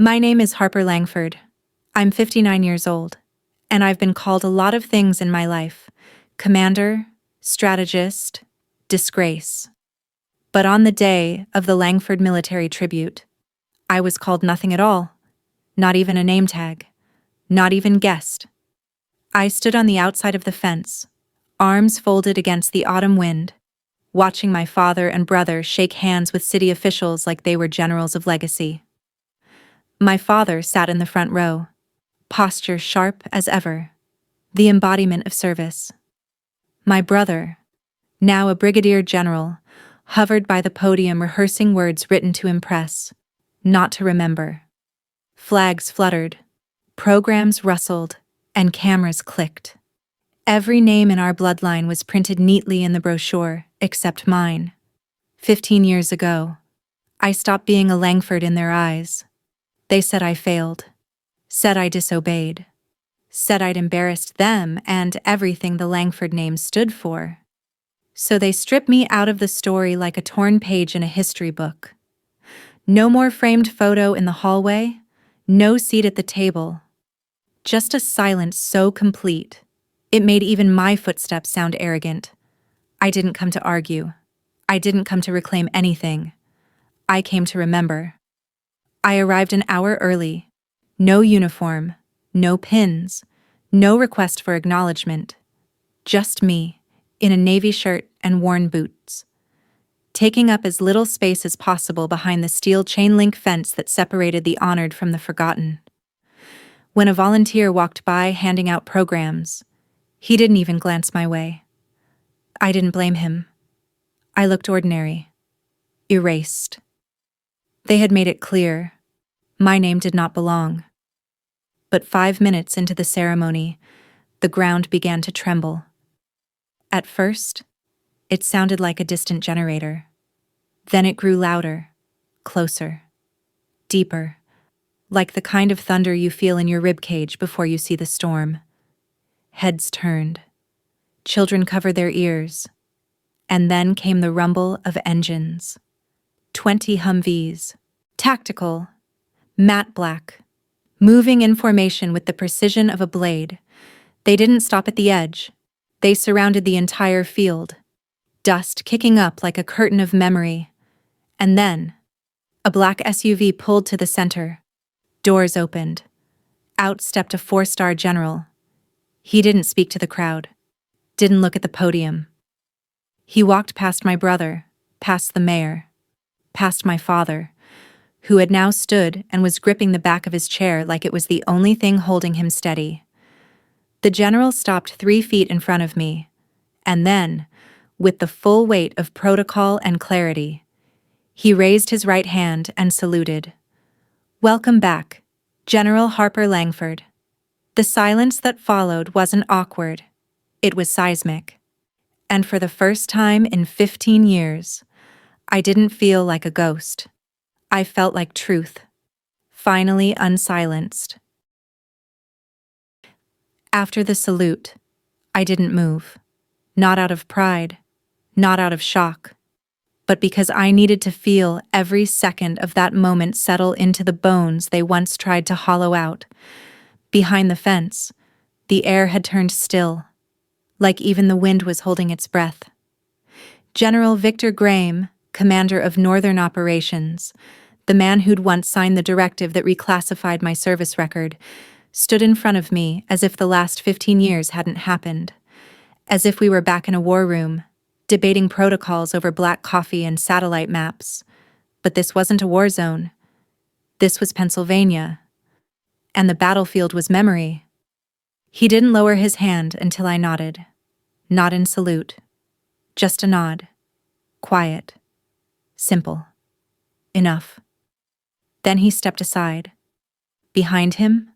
My name is Harper Langford. I'm 59 years old, and I've been called a lot of things in my life: commander, strategist, disgrace. But on the day of the Langford military tribute, I was called nothing at all, not even a name tag, not even guest. I stood on the outside of the fence, arms folded against the autumn wind, watching my father and brother shake hands with city officials like they were generals of legacy. My father sat in the front row, posture sharp as ever, the embodiment of service. My brother, now a brigadier general, hovered by the podium rehearsing words written to impress, not to remember. Flags fluttered, programs rustled, and cameras clicked. Every name in our bloodline was printed neatly in the brochure, except mine. 15 years ago, I stopped being a Langford in their eyes. They said I failed, said I disobeyed, said I'd embarrassed them and everything the Langford name stood for. So they stripped me out of the story like a torn page in a history book. No more framed photo in the hallway, no seat at the table. Just a silence so complete, it made even my footsteps sound arrogant. I didn't come to argue. I didn't come to reclaim anything. I came to remember. I arrived an hour early. No uniform, no pins, no request for acknowledgement. Just me, in a navy shirt and worn boots, taking up as little space as possible behind the steel chain-link fence that separated the honored from the forgotten. When a volunteer walked by handing out programs, he didn't even glance my way. I didn't blame him. I looked ordinary, erased. They had made it clear, my name did not belong. But 5 minutes into the ceremony, the ground began to tremble. At first, it sounded like a distant generator. Then it grew louder, closer, deeper, like the kind of thunder you feel in your ribcage before you see the storm. Heads turned. Children covered their ears. And then came the rumble of engines. 20 Humvees, tactical, matte black, moving in formation with the precision of a blade. They didn't stop at the edge. They surrounded the entire field, dust kicking up like a curtain of memory. And then, a black SUV pulled to the center. Doors opened. Out stepped a 4-star general. He didn't speak to the crowd, didn't look at the podium. He walked past my brother, past the mayor, past my father, who had now stood and was gripping the back of his chair like it was the only thing holding him steady. The general stopped 3 feet in front of me, and then, with the full weight of protocol and clarity, he raised his right hand and saluted. "Welcome back, General Harper Langford." The silence that followed wasn't awkward. It was seismic. And for the first time in 15 years, I didn't feel like a ghost. I felt like truth, finally unsilenced. After the salute, I didn't move. Not out of pride, not out of shock, but because I needed to feel every second of that moment settle into the bones they once tried to hollow out. Behind the fence, the air had turned still, like even the wind was holding its breath. General Victor Graham, commander of Northern Operations, the man who'd once signed the directive that reclassified my service record, stood in front of me as if the last 15 years hadn't happened, as if we were back in a war room, debating protocols over black coffee and satellite maps. But this wasn't a war zone. This was Pennsylvania. And the battlefield was memory. He didn't lower his hand until I nodded. Not in salute. Just a nod. Quiet. Simple. Enough. Then he stepped aside. Behind him,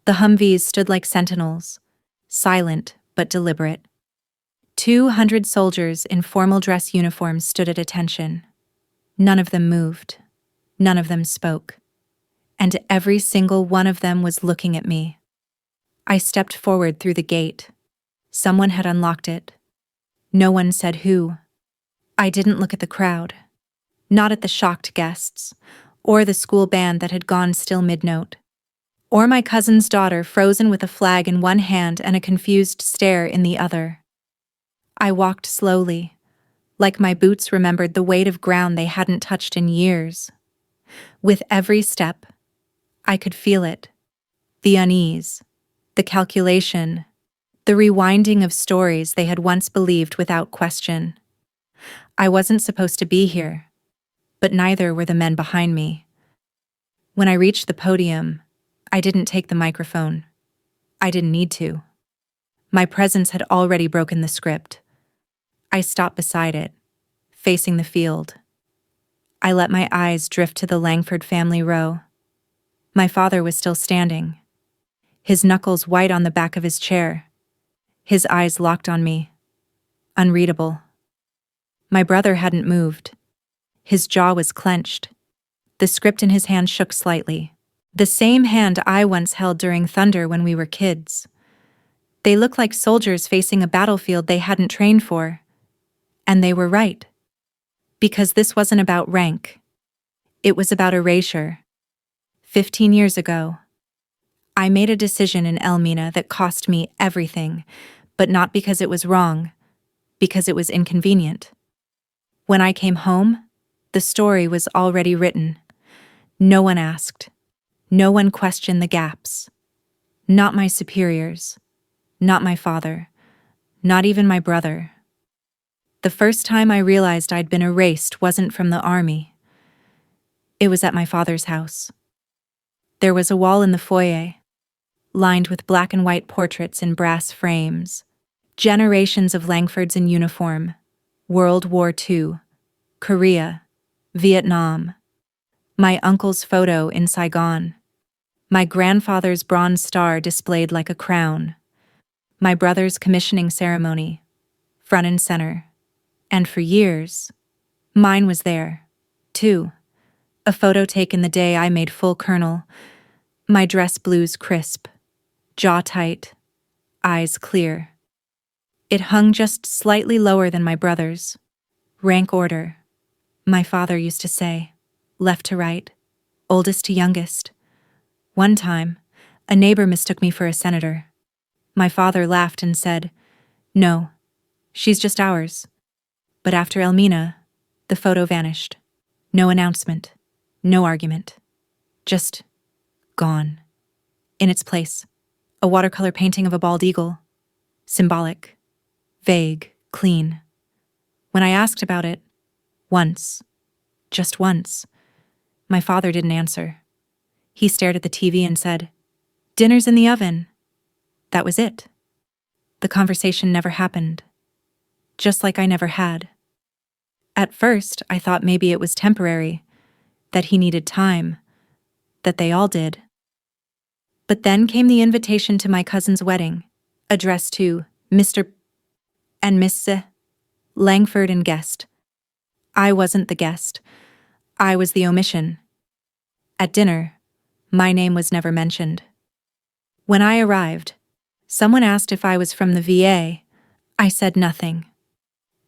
the Humvees stood like sentinels, silent but deliberate. 200 soldiers in formal dress uniforms stood at attention. None of them moved. None of them spoke. And every single one of them was looking at me. I stepped forward through the gate. Someone had unlocked it. No one said who. I didn't look at the crowd. Not at the shocked guests, or the school band that had gone still mid-note, or my cousin's daughter frozen with a flag in one hand and a confused stare in the other. I walked slowly, like my boots remembered the weight of ground they hadn't touched in years. With every step, I could feel it, the unease, the calculation, the rewinding of stories they had once believed without question. I wasn't supposed to be here, but neither were the men behind me. When I reached the podium, I didn't take the microphone. I didn't need to. My presence had already broken the script. I stopped beside it, facing the field. I let my eyes drift to the Langford family row. My father was still standing, his knuckles white on the back of his chair, his eyes locked on me, unreadable. My brother hadn't moved. His jaw was clenched. The script in his hand shook slightly. The same hand I once held during thunder when we were kids. They looked like soldiers facing a battlefield they hadn't trained for. And they were right. Because this wasn't about rank. It was about erasure. 15 years ago, I made a decision in Elmina that cost me everything, but not because it was wrong, because it was inconvenient. When I came home, the story was already written. No one asked. No one questioned the gaps. Not my superiors. Not my father. Not even my brother. The first time I realized I'd been erased wasn't from the army. It was at my father's house. There was a wall in the foyer, lined with black and white portraits in brass frames. Generations of Langfords in uniform. World War II. Korea. Vietnam. My uncle's photo in Saigon. My grandfather's bronze star displayed like a crown. My brother's commissioning ceremony, front and center. And for years, mine was there, too. A photo taken the day I made full colonel. My dress blues crisp, jaw tight, eyes clear. It hung just slightly lower than my brother's. Rank order, my father used to say, left to right, oldest to youngest. One time, a neighbor mistook me for a senator. My father laughed and said, "No, she's just ours." But after Elmina, the photo vanished. No announcement, no argument. Just gone. In its place, a watercolor painting of a bald eagle. Symbolic, vague, clean. When I asked about it, once, just once, my father didn't answer. He stared at the TV and said, "Dinner's in the oven." That was it. The conversation never happened. Just like I never had. At first, I thought maybe it was temporary, that he needed time, that they all did. But then came the invitation to my cousin's wedding, addressed to Mr. and Miss Langford and guest. I wasn't the guest. I was the omission. At dinner, my name was never mentioned. When I arrived, someone asked if I was from the VA. I said nothing.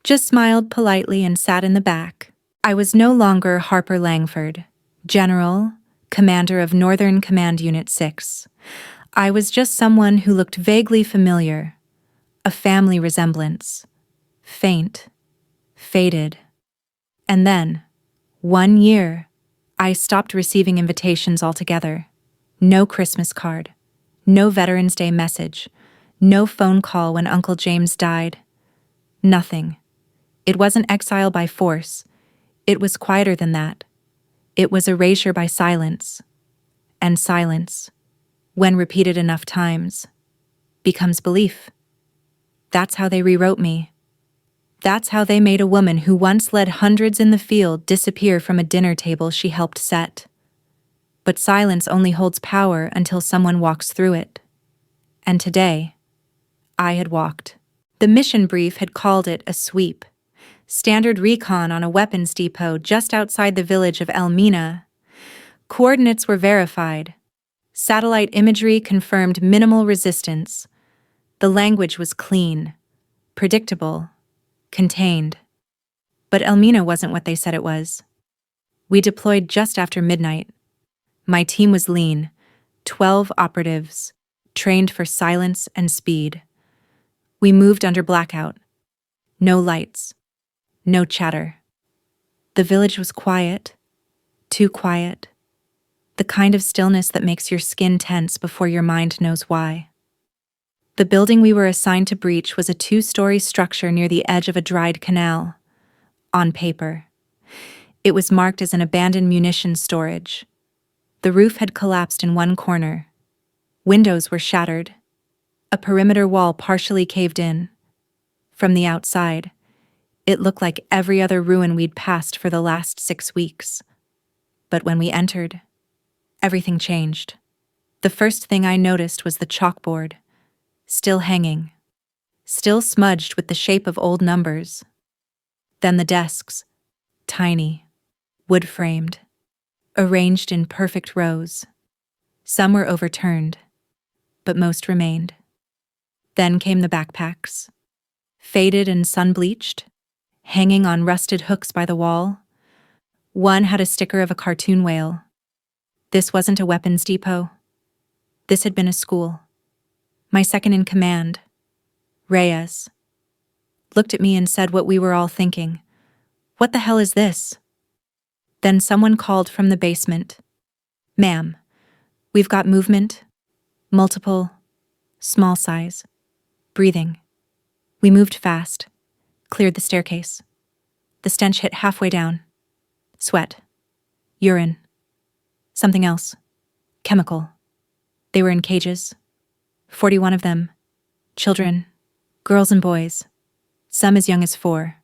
Just smiled politely and sat in the back. I was no longer Harper Langford, General, Commander of Northern Command Unit 6. I was just someone who looked vaguely familiar, a family resemblance, faint, faded. And then, 1 year, I stopped receiving invitations altogether. No Christmas card, no Veterans Day message, no phone call when Uncle James died. Nothing. It wasn't exile by force. It was quieter than that. It was erasure by silence. And silence, when repeated enough times, becomes belief. That's how they rewrote me. That's how they made a woman who once led hundreds in the field disappear from a dinner table she helped set. But silence only holds power until someone walks through it. And today, I had walked. The mission brief had called it a sweep. Standard recon on a weapons depot just outside the village of Elmina. Coordinates were verified. Satellite imagery confirmed minimal resistance. The language was clean, predictable, contained. But Elmina wasn't what they said it was. We deployed just after midnight. My team was lean, 12 operatives, trained for silence and speed. We moved under blackout. No lights. No chatter. The village was quiet. Too quiet. The kind of stillness that makes your skin tense before your mind knows why. The building we were assigned to breach was a 2-story structure near the edge of a dried canal. On paper, it was marked as an abandoned munitions storage. The roof had collapsed in one corner. Windows were shattered. A perimeter wall partially caved in. From the outside, it looked like every other ruin we'd passed for the last 6 weeks. But when we entered, everything changed. The first thing I noticed was the chalkboard, still hanging, still smudged with the shape of old numbers. Then the desks, tiny, wood-framed, arranged in perfect rows. Some were overturned, but most remained. Then came the backpacks, faded and sun-bleached, hanging on rusted hooks by the wall. One had a sticker of a cartoon whale. This wasn't a weapons depot. This had been a school. My second in command, Reyes, looked at me and said what we were all thinking. "What the hell is this?" Then someone called from the basement. "Ma'am, we've got movement, multiple, small size, breathing." We moved fast, cleared the staircase. The stench hit halfway down. Sweat, urine, something else, chemical. They were in cages, 41 of them, children, girls and boys, some as young as 4,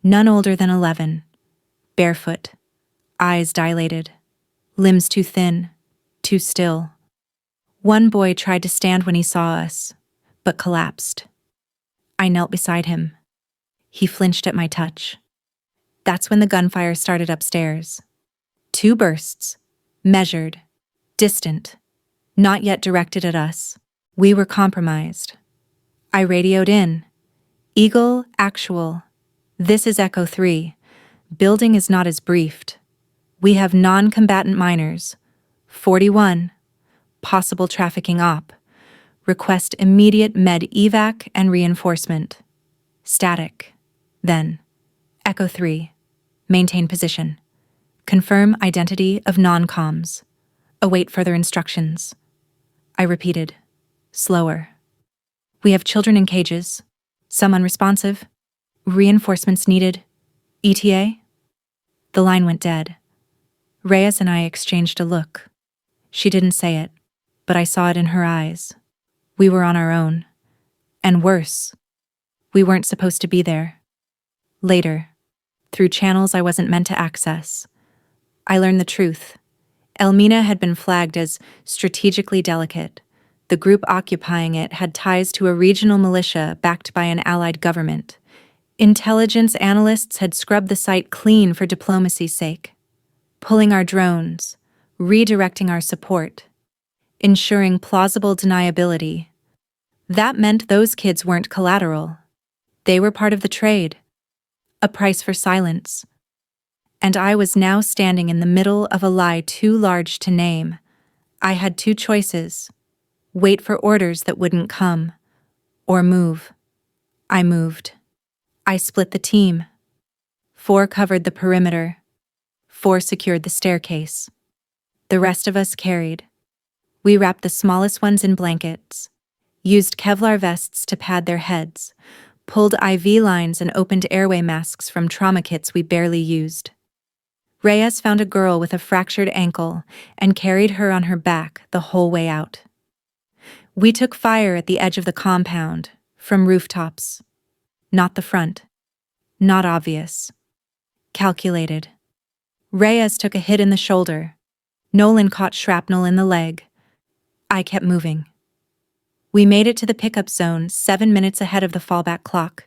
none older than 11, barefoot, eyes dilated, limbs too thin, too still. One boy tried to stand when he saw us, but collapsed. I knelt beside him. He flinched at my touch. That's when the gunfire started upstairs. 2 bursts, measured, distant, not yet directed at us. We were compromised. I radioed in. "Eagle, actual. This is Echo 3. Building is not as briefed. We have non-combatant minors. 41. Possible trafficking op. Request immediate med evac and reinforcement. Static. Then. Echo 3. Maintain position. Confirm identity of non-coms. Await further instructions." I repeated, slower. "We have children in cages, some unresponsive. Reinforcements needed. ETA?" The line went dead. Reyes and I exchanged a look. She didn't say it, but I saw it in her eyes. We were on our own. And worse, we weren't supposed to be there. Later, through channels I wasn't meant to access, I learned the truth. Elmina had been flagged as strategically delicate. The group occupying it had ties to a regional militia backed by an allied government. Intelligence analysts had scrubbed the site clean for diplomacy's sake, pulling our drones, redirecting our support, ensuring plausible deniability. That meant those kids weren't collateral. They were part of the trade, a price for silence. And I was now standing in the middle of a lie too large to name. I had 2 choices: wait for orders that wouldn't come, or move. I moved. I split the team. 4 covered the perimeter. 4 secured the staircase. The rest of us carried. We wrapped the smallest ones in blankets, used Kevlar vests to pad their heads, pulled IV lines and opened airway masks from trauma kits we barely used. Reyes found a girl with a fractured ankle and carried her on her back the whole way out. We took fire at the edge of the compound, from rooftops. Not the front. Not obvious. Calculated. Reyes took a hit in the shoulder. Nolan caught shrapnel in the leg. I kept moving. We made it to the pickup zone 7 minutes ahead of the fallback clock.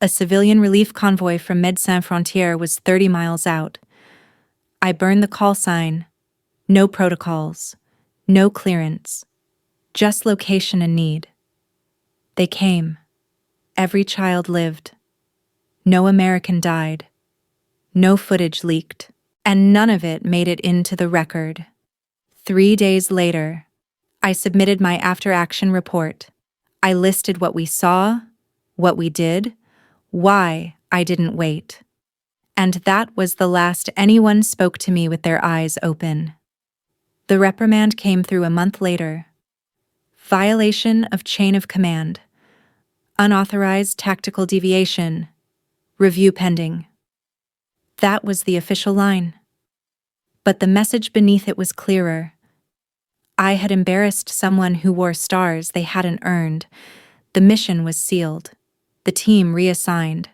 A civilian relief convoy from Médecins Frontières was 30 miles out. I burned the call sign. No protocols. No clearance. Just location and need. They came. Every child lived. No American died. No footage leaked. and none of it made it into the record. 3 days later, I submitted my after-action report. I listed what we saw, what we did, why I didn't wait. And that was the last anyone spoke to me with their eyes open. The reprimand came through a month later. Violation of chain of command. Unauthorized tactical deviation. Review pending. That was the official line. But the message beneath it was clearer. I had embarrassed someone who wore stars they hadn't earned. The mission was sealed. The team reassigned.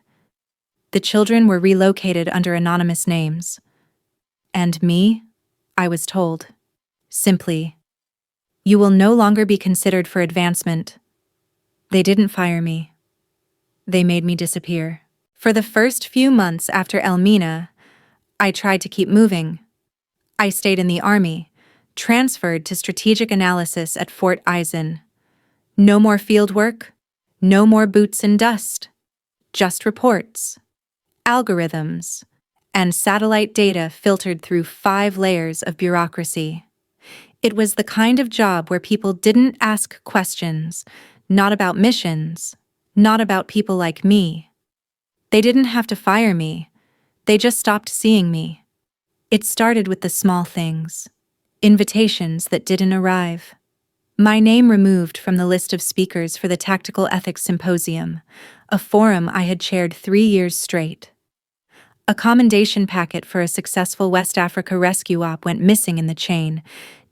The children were relocated under anonymous names. And me, I was told, simply, you will no longer be considered for advancement. They didn't fire me. They made me disappear. For the first few months after Elmina, I tried to keep moving. I stayed in the army, transferred to strategic analysis at Fort Eisen. No more field work, no more boots and dust, just reports, algorithms, and satellite data filtered through 5 layers of bureaucracy. It was the kind of job where people didn't ask questions, not about missions, not about people like me. They didn't have to fire me, they just stopped seeing me. It started with the small things, invitations that didn't arrive. My name removed from the list of speakers for the Tactical Ethics Symposium, a forum I had chaired 3 years straight. A commendation packet for a successful West Africa rescue op went missing in the chain,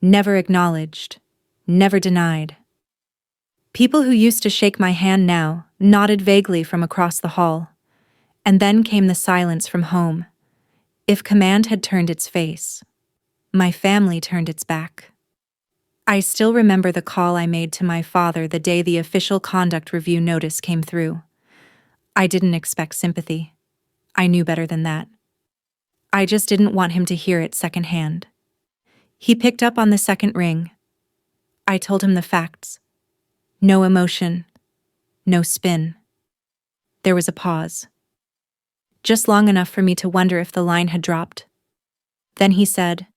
never acknowledged, never denied. People who used to shake my hand now nodded vaguely from across the hall. And then came the silence from home. If command had turned its face, my family turned its back. I still remember the call I made to my father the day the official conduct review notice came through. I didn't expect sympathy. I knew better than that. I just didn't want him to hear it secondhand. He picked up on the second ring. I told him the facts. No emotion. No spin. There was a pause. Just long enough for me to wonder if the line had dropped. Then he said,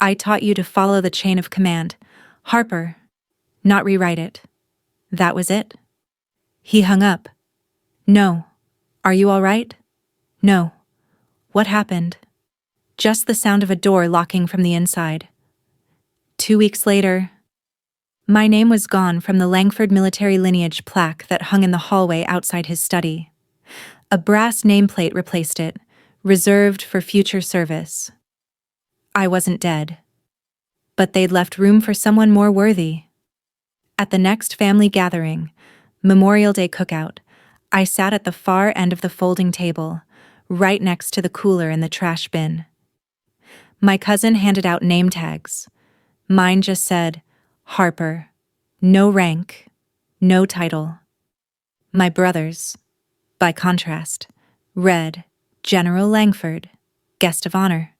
I taught you to follow the chain of command. Harper, not rewrite it. That was it? He hung up. No. Are you all right? No. What happened? Just the sound of a door locking from the inside. 2 weeks later, my name was gone from the Langford military lineage plaque that hung in the hallway outside his study. A brass nameplate replaced it, reserved for future service. I wasn't dead. But they'd left room for someone more worthy. At the next family gathering, Memorial Day cookout, I sat at the far end of the folding table, right next to the cooler and the trash bin. My cousin handed out name tags. Mine just said, Harper. No rank, no title. My brother's, by contrast, read, General Langford, guest of honor.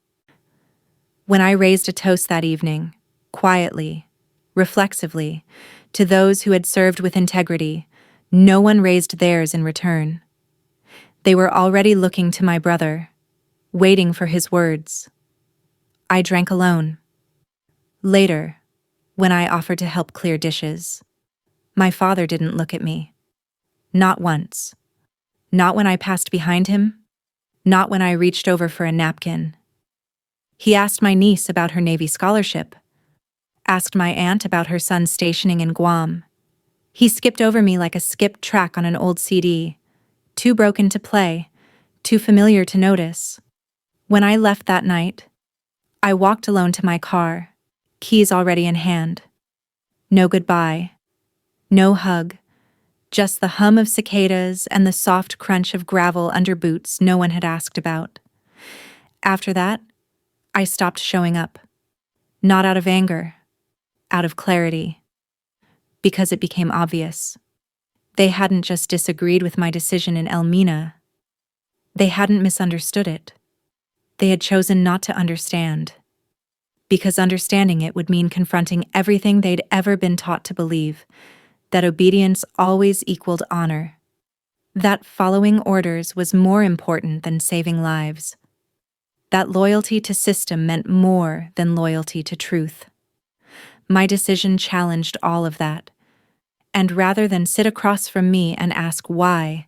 When I raised a toast that evening, quietly, reflexively, to those who had served with integrity, no one raised theirs in return. They were already looking to my brother, waiting for his words. I drank alone. Later, when I offered to help clear dishes, my father didn't look at me. Not once. Not when I passed behind him. Not when I reached over for a napkin. He asked my niece about her Navy scholarship. Asked my aunt about her son's stationing in Guam. He skipped over me like a skipped track on an old CD. Too broken to play. Too familiar to notice. When I left that night, I walked alone to my car, keys already in hand. No goodbye. No hug. Just the hum of cicadas and the soft crunch of gravel under boots no one had asked about. After that, I stopped showing up. Not out of anger, out of clarity. Because it became obvious. They hadn't just disagreed with my decision in Elmina. They hadn't misunderstood it. They had chosen not to understand. Because understanding it would mean confronting everything they'd ever been taught to believe, that obedience always equaled honor. That following orders was more important than saving lives. that loyalty to system meant more than loyalty to truth. My decision challenged all of that, and rather than sit across from me and ask why,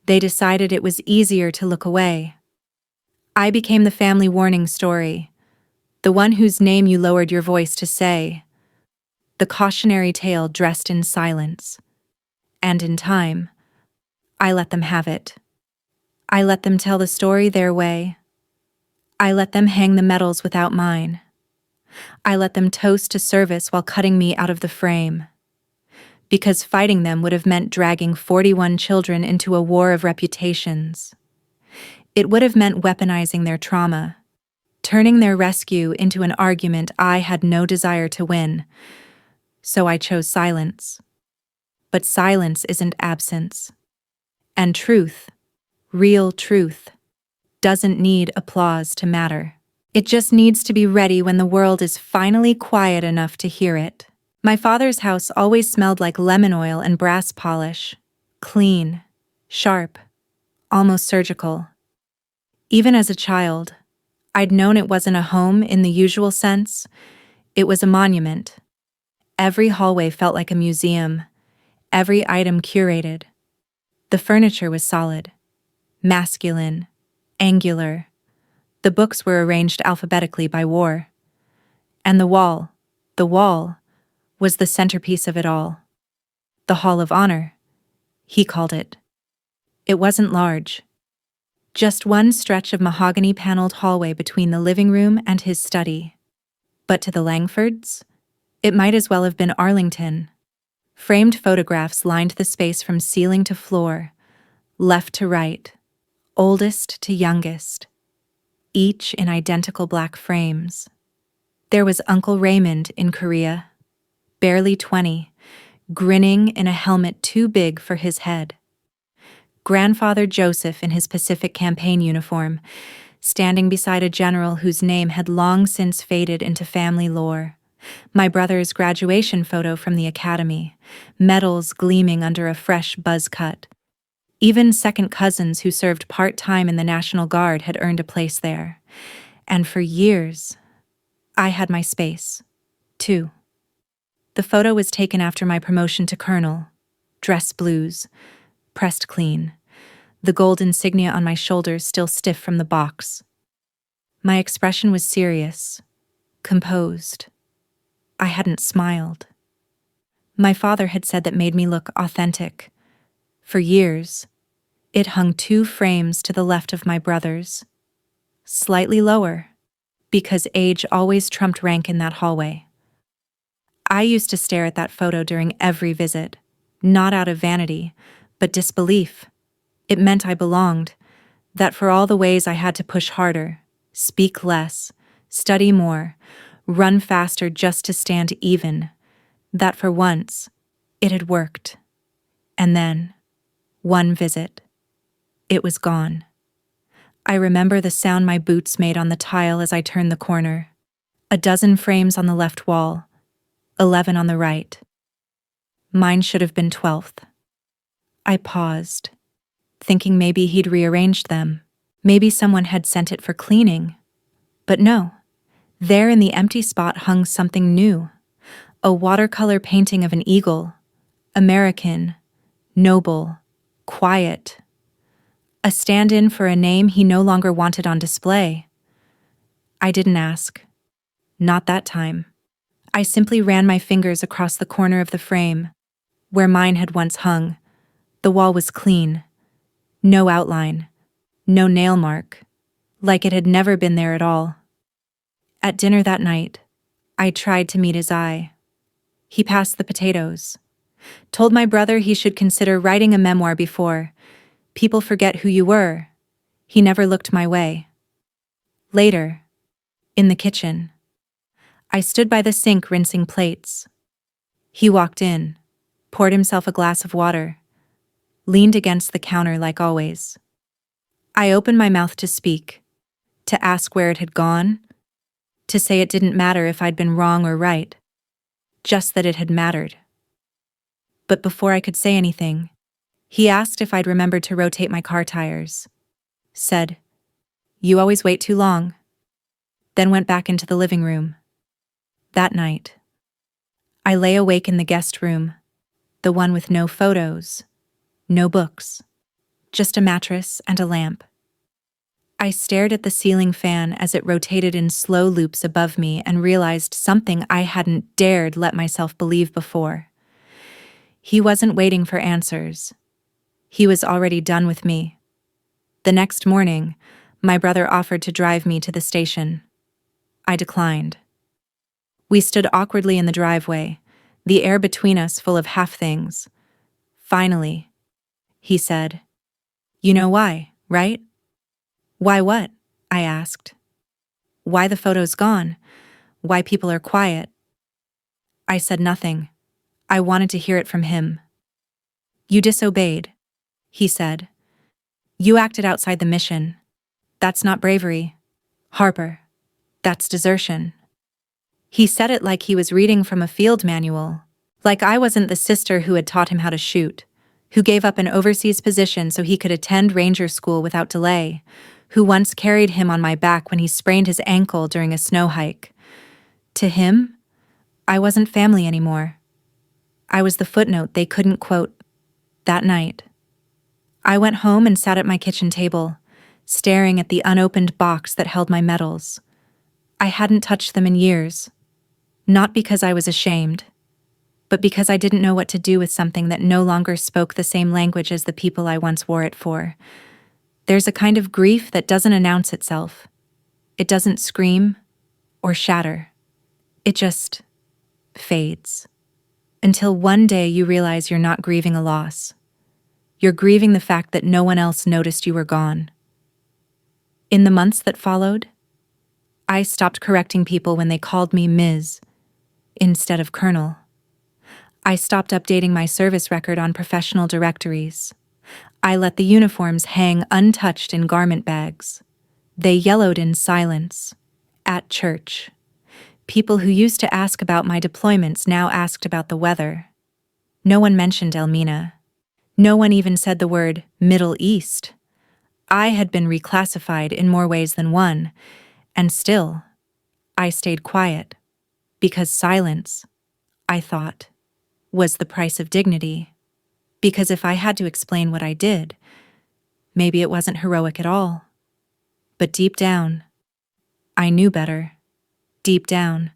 they decided it was easier to look away. I became the family warning story, the one whose name you lowered your voice to say, the cautionary tale dressed in silence. And in time, I let them have it. I let them tell the story their way. I let them hang the medals without mine. I let them toast to service while cutting me out of the frame. Because fighting them would have meant dragging 41 children into a war of reputations. It would have meant weaponizing their trauma, turning their rescue into an argument I had no desire to win. So I chose silence. But silence isn't absence. And truth, real truth, doesn't need applause to matter. It just needs to be ready when the world is finally quiet enough to hear it. My father's house always smelled like lemon oil and brass polish. Clean, sharp, almost surgical. Even as a child, I'd known it wasn't a home in the usual sense. It was a monument. Every hallway felt like a museum, every item curated. The furniture was solid, masculine, angular. The books were arranged alphabetically by war. And the wall, was the centerpiece of it all. The Hall of Honor, he called it. It wasn't large. Just one stretch of mahogany-paneled hallway between the living room and his study. But to the Langfords, it might as well have been Arlington. Framed photographs lined the space from ceiling to floor, left to right, oldest to youngest, each in identical black frames. There was Uncle Raymond in Korea, barely 20, grinning in a helmet too big for his head. Grandfather Joseph in his Pacific campaign uniform, standing beside a general whose name had long since faded into family lore. My brother's graduation photo from the academy, medals gleaming under a fresh buzz cut. Even second cousins who served part-time in the National Guard had earned a place there. And for years, I had my space, too. The photo was taken after my promotion to colonel. Dress blues, pressed clean, the gold insignia on my shoulders still stiff from the box. My expression was serious, composed. I hadn't smiled. My father had said that made me look authentic. For years, it hung 2 frames to the left of my brother's, slightly lower, because age always trumped rank in that hallway. I used to stare at that photo during every visit, not out of vanity, but disbelief. It meant I belonged, that for all the ways I had to push harder, speak less, study more, run faster just to stand even, that for once, it had worked. And then, one visit, it was gone. I remember the sound my boots made on the tile as I turned the corner. 12 frames on the left wall, 11 on the right. Mine should have been 12th. I paused, thinking maybe he'd rearranged them. Maybe someone had sent it for cleaning. But no, there in the empty spot hung something new. A watercolor painting of an eagle. American, noble, quiet. A stand-in for a name he no longer wanted on display. I didn't ask. Not that time. I simply ran my fingers across the corner of the frame, where mine had once hung. The wall was clean. No outline. No nail mark. Like it had never been there at all. At dinner that night, I tried to meet his eye. He passed the potatoes. Told my brother he should consider writing a memoir before. People forget who you were. He never looked my way. Later, in the kitchen, I stood by the sink rinsing plates. He walked in, poured himself a glass of water, leaned against the counter like always. I opened my mouth to speak, to ask where it had gone, to say it didn't matter if I'd been wrong or right, just that it had mattered. But before I could say anything, he asked if I'd remembered to rotate my car tires. Said, You always wait too long. Then went back into the living room. That night, I lay awake in the guest room, the one with no photos, no books, just a mattress and a lamp. I stared at the ceiling fan as it rotated in slow loops above me and realized something I hadn't dared let myself believe before. He wasn't waiting for answers. He was already done with me. The next morning, my brother offered to drive me to the station. I declined. We stood awkwardly in the driveway, the air between us full of half-things. Finally, he said, "You know why, right?" "Why what?" I asked. "Why the photo's gone? Why people are quiet?" I said nothing. I wanted to hear it from him. "You disobeyed," he said. "You acted outside the mission. That's not bravery. Harper, that's desertion." He said it like he was reading from a field manual, like I wasn't the sister who had taught him how to shoot, who gave up an overseas position so he could attend ranger school without delay, who once carried him on my back when he sprained his ankle during a snow hike. To him, I wasn't family anymore. I was the footnote they couldn't quote. That night, I went home and sat at my kitchen table, staring at the unopened box that held my medals. I hadn't touched them in years. Not because I was ashamed, but because I didn't know what to do with something that no longer spoke the same language as the people I once wore it for. There's a kind of grief that doesn't announce itself. It doesn't scream or shatter. It just fades. Until one day you realize you're not grieving a loss. You're grieving the fact that no one else noticed you were gone. In the months that followed, I stopped correcting people when they called me Ms. instead of Colonel. I stopped updating my service record on professional directories. I let the uniforms hang untouched in garment bags. They yellowed in silence. At church. People who used to ask about my deployments now asked about the weather. No one mentioned Elmina. No one even said the word Middle East. I had been reclassified in more ways than one, and still, I stayed quiet. Because silence, I thought, was the price of dignity. Because if I had to explain what I did, maybe it wasn't heroic at all. But deep down, I knew better. Deep down,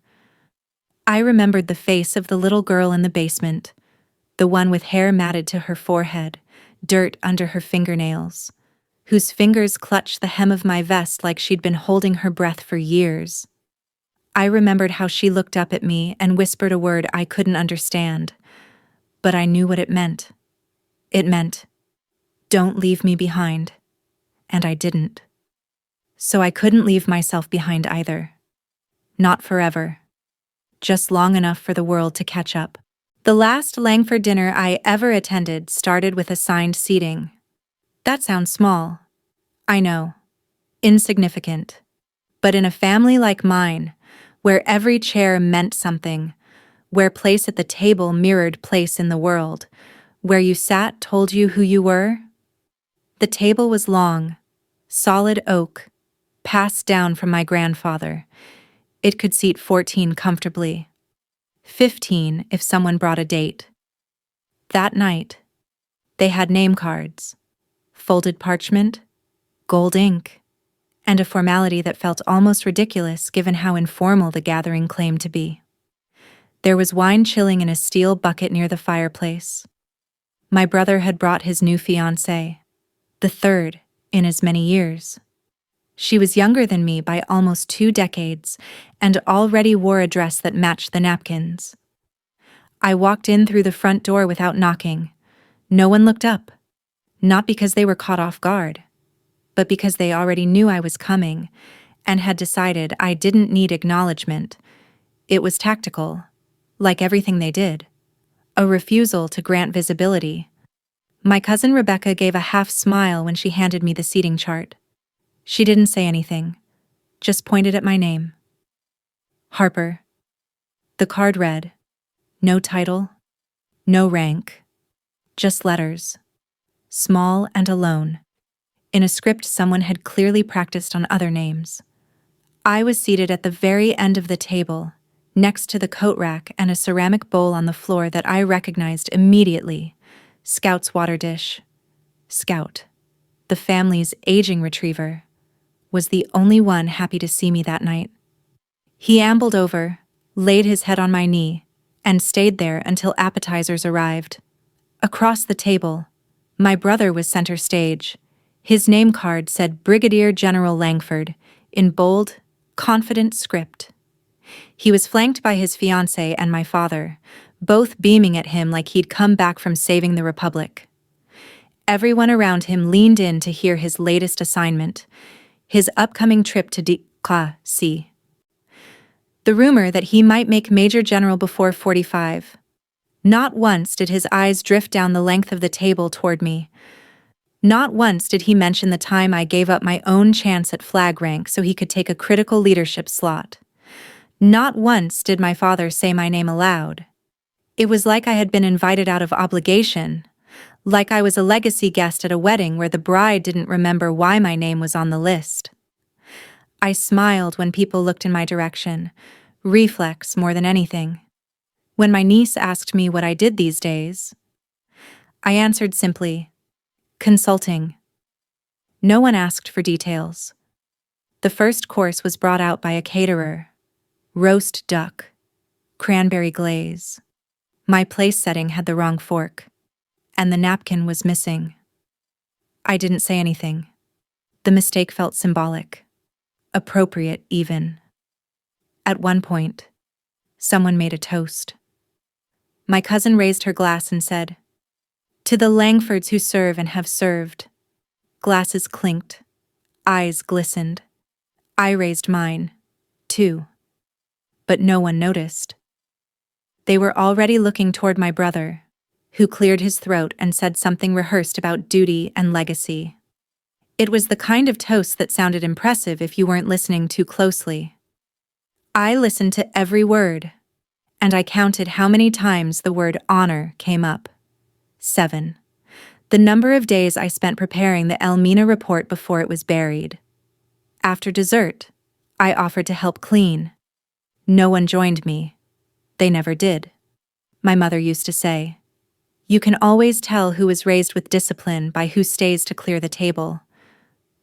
I remembered the face of the little girl in the basement, the one with hair matted to her forehead, dirt under her fingernails, whose fingers clutched the hem of my vest like she'd been holding her breath for years. I remembered how she looked up at me and whispered a word I couldn't understand, but I knew what it meant. It meant, "Don't leave me behind." And I didn't. So I couldn't leave myself behind either. Not forever. Just long enough for the world to catch up. The last Langford dinner I ever attended started with assigned seating. That sounds small. I know. Insignificant. But in a family like mine, where every chair meant something, where place at the table mirrored place in the world, where you sat told you who you were, the table was long, solid oak, passed down from my grandfather. It could seat 14 comfortably. 15 if someone brought a date. That night, they had name cards, folded parchment, gold ink, and a formality that felt almost ridiculous given how informal the gathering claimed to be. There was wine chilling in a steel bucket near the fireplace. My brother had brought his new fiancée, the third in as many years. She was younger than me by almost 2 decades and already wore a dress that matched the napkins. I walked in through the front door without knocking. No one looked up, not because they were caught off guard, but because they already knew I was coming and had decided I didn't need acknowledgement. It was tactical, like everything they did, a refusal to grant visibility. My cousin Rebecca gave a half smile when she handed me the seating chart. She didn't say anything, just pointed at my name. Harper. The card read, no title, no rank, just letters, small and alone. in a script someone had clearly practiced on other names. I was seated at the very end of the table, next to the coat rack and a ceramic bowl on the floor that I recognized immediately. Scout's water dish. Scout, the family's aging retriever, was the only one happy to see me that night. He ambled over, laid his head on my knee, and stayed there until appetizers arrived. Across the table, my brother was center stage. His name card said Brigadier General Langford, in bold, confident script. He was flanked by his fiancée and my father, both beaming at him like he'd come back from saving the Republic. Everyone around him leaned in to hear his latest assignment, his upcoming trip to D.C. The rumor that he might make Major General before 45. Not once did his eyes drift down the length of the table toward me. Not once did he mention the time I gave up my own chance at flag rank so he could take a critical leadership slot. Not once did my father say my name aloud. It was like I had been invited out of obligation, like I was a legacy guest at a wedding where the bride didn't remember why my name was on the list. I smiled when people looked in my direction, reflex more than anything. When my niece asked me what I did these days, I answered simply, consulting. No one asked for details. The first course was brought out by a caterer. Roast duck, cranberry glaze. My place setting had the wrong fork, and the napkin was missing. I didn't say anything. The mistake felt symbolic, appropriate even. At one point, someone made a toast. My cousin raised her glass and said, "To the Langfords who serve and have served." Glasses clinked, eyes glistened. I raised mine, too. But no one noticed. They were already looking toward my brother, who cleared his throat and said something rehearsed about duty and legacy. It was the kind of toast that sounded impressive if you weren't listening too closely. I listened to every word, and I counted how many times the word honor came up. 7. The number of days I spent preparing the Elmina report before it was buried. After dessert, I offered to help clean. No one joined me. They never did. My mother used to say, "You can always tell who was raised with discipline by who stays to clear the table."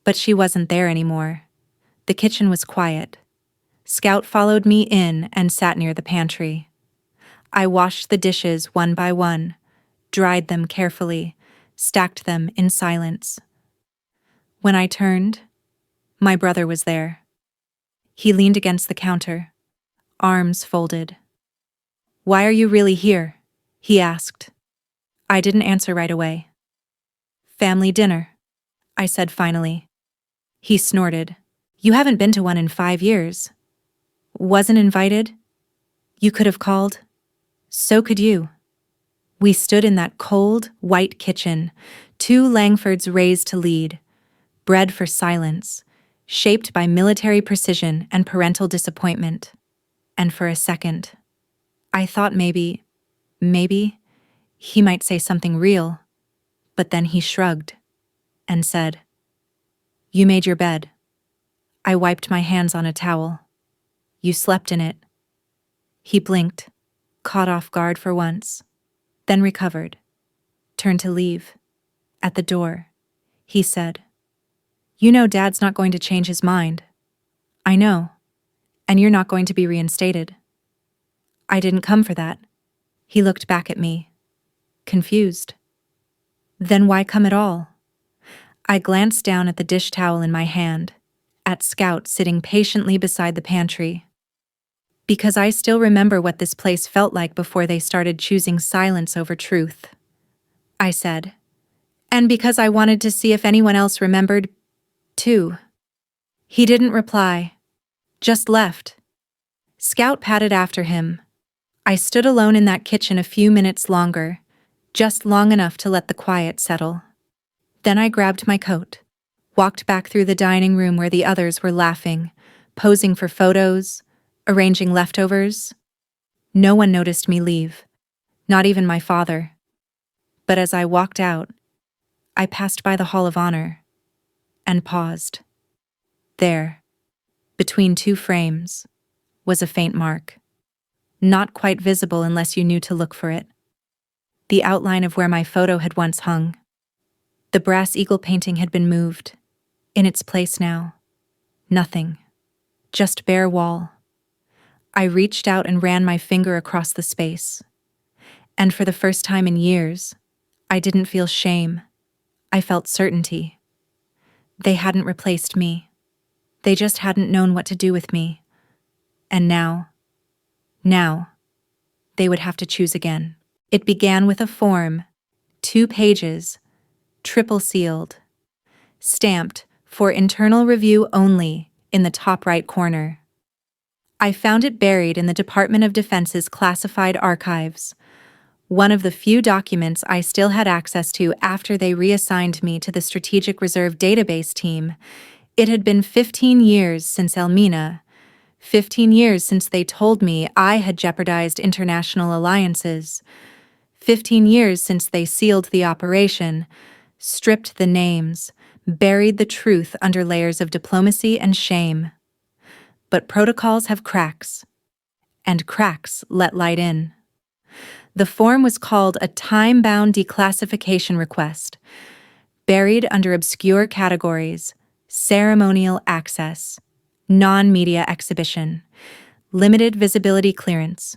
But she wasn't there anymore. The kitchen was quiet. Scout followed me in and sat near the pantry. I washed the dishes one by one, dried them carefully, stacked them in silence. When I turned, my brother was there. He leaned against the counter, arms folded. "Why are you really here?" he asked. I didn't answer right away. "Family dinner," I said finally. He snorted. "You haven't been to one in 5 years. Wasn't invited? You could have called. So could you." We stood in that cold, white kitchen, 2 Langfords raised to lead, bred for silence, shaped by military precision and parental disappointment. And for a second, I thought maybe, he might say something real, but then he shrugged and said, "You made your bed." I wiped my hands on a towel. "You slept in it." He blinked, caught off guard for once, then recovered, turned to leave. At the door, he said, "You know Dad's not going to change his mind." "I know, and you're not going to be reinstated." "I didn't come for that." He looked back at me, confused. "Then why come at all?" I glanced down at the dish towel in my hand, at Scout sitting patiently beside the pantry. Because I still remember what this place felt like before they started choosing silence over truth, I said. And because I wanted to see if anyone else remembered, too. He didn't reply, just left. Scout patted after him. I stood alone in that kitchen a few minutes longer, just long enough to let the quiet settle. Then I grabbed my coat, walked back through the dining room where the others were laughing, posing for photos, arranging leftovers. No one noticed me leave, not even my father. But as I walked out, I passed by the Hall of Honor. and paused. There, between two frames, was a faint mark. Not quite visible unless you knew to look for it. The outline of where my photo had once hung. The brass eagle painting had been moved. In its place now, nothing. Just bare wall. I reached out and ran my finger across the space. And for the first time in years, I didn't feel shame. I felt certainty. They hadn't replaced me. They just hadn't known what to do with me. And now, they would have to choose again. It began with a form, 2 pages, triple sealed, stamped for internal review only in the top right corner. I found it buried in the Department of Defense's classified archives, one of the few documents I still had access to after they reassigned me to the Strategic Reserve Database team. It had been 15 years since Elmina, 15 years since they told me I had jeopardized international alliances, 15 years since they sealed the operation, stripped the names, buried the truth under layers of diplomacy and shame. But protocols have cracks, and cracks let light in. The form was called a time-bound declassification request, buried under obscure categories: ceremonial access, non-media exhibition, limited visibility clearance,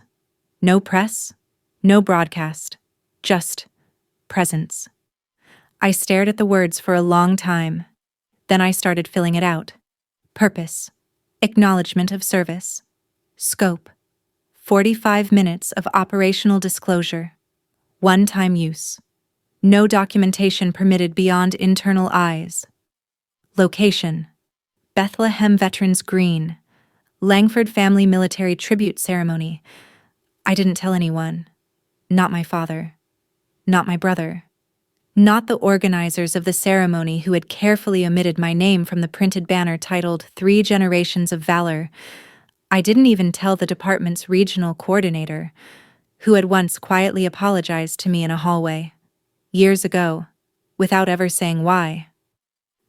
no press, no broadcast, just presence. I stared at the words for a long time. Then I started filling it out. Purpose, acknowledgement of service, scope, 45 minutes of operational disclosure, one-time use, no documentation permitted beyond internal eyes. Location, Bethlehem Veterans Green, Langford Family Military Tribute Ceremony. I didn't tell anyone. Not my father. Not my brother. Not the organizers of the ceremony who had carefully omitted my name from the printed banner titled 3 Generations of Valor. I didn't even tell the department's regional coordinator, who had once quietly apologized to me in a hallway, years ago, without ever saying why.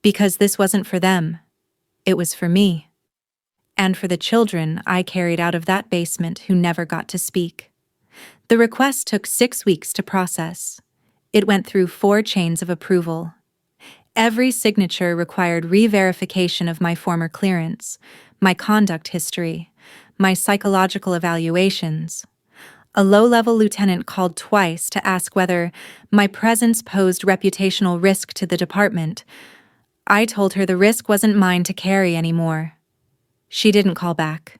Because this wasn't for them. It was for me. And for the children I carried out of that basement who never got to speak. The request took 6 weeks to process. It went through 4 chains of approval. Every signature required re-verification of my former clearance, my conduct history, my psychological evaluations. A low-level lieutenant called twice to ask whether my presence posed reputational risk to the department. I told her the risk wasn't mine to carry anymore. She didn't call back.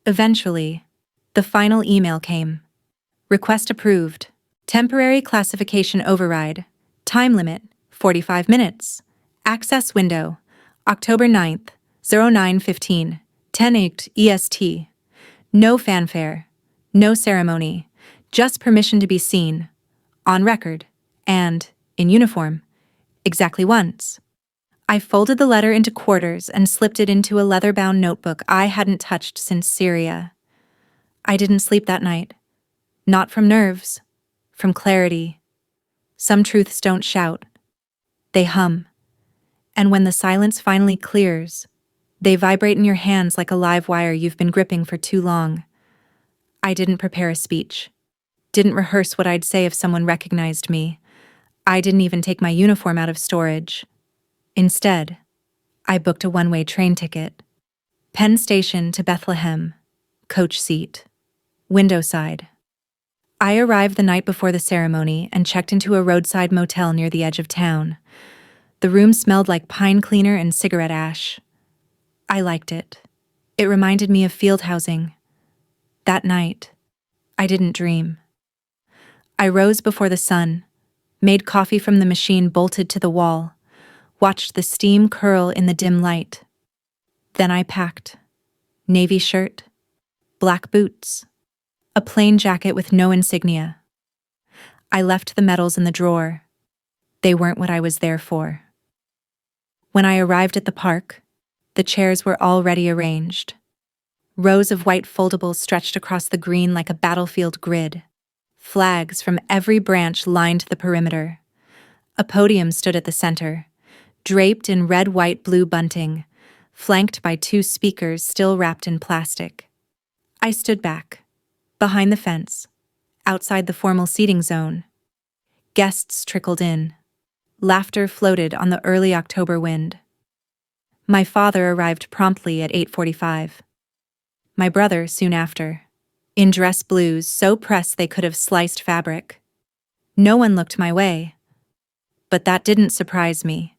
Eventually, the final email came. Request approved. Temporary classification override. Time limit, 45 minutes. Access window, October 9th, 09:15, 10:08 EST. No fanfare, no ceremony, just permission to be seen, on record, and, in uniform, exactly once. I folded the letter into quarters and slipped it into a leather-bound notebook I hadn't touched since Syria. I didn't sleep that night. Not from nerves. From clarity. Some truths don't shout. They hum. And when the silence finally clears, they vibrate in your hands like a live wire you've been gripping for too long. I didn't prepare a speech. Didn't rehearse what I'd say if someone recognized me. I didn't even take my uniform out of storage. Instead, I booked a one-way train ticket. Penn Station to Bethlehem. Coach seat. Window side. I arrived the night before the ceremony and checked into a roadside motel near the edge of town. The room smelled like pine cleaner and cigarette ash. I liked it. It reminded me of field housing. That night, I didn't dream. I rose before the sun, made coffee from the machine bolted to the wall, watched the steam curl in the dim light. Then I packed. Navy shirt, black boots, a plain jacket with no insignia. I left the medals in the drawer. They weren't what I was there for. When I arrived at the park, the chairs were already arranged. Rows of white foldables stretched across the green like a battlefield grid. Flags from every branch lined the perimeter. A podium stood at the center, draped in red, white, blue bunting, flanked by 2 speakers still wrapped in plastic. I stood back, behind the fence, outside the formal seating zone. Guests trickled in. Laughter floated on the early October wind. My father arrived promptly at 8:45. My brother soon after, in dress blues so pressed they could have sliced fabric. No one looked my way, but that didn't surprise me.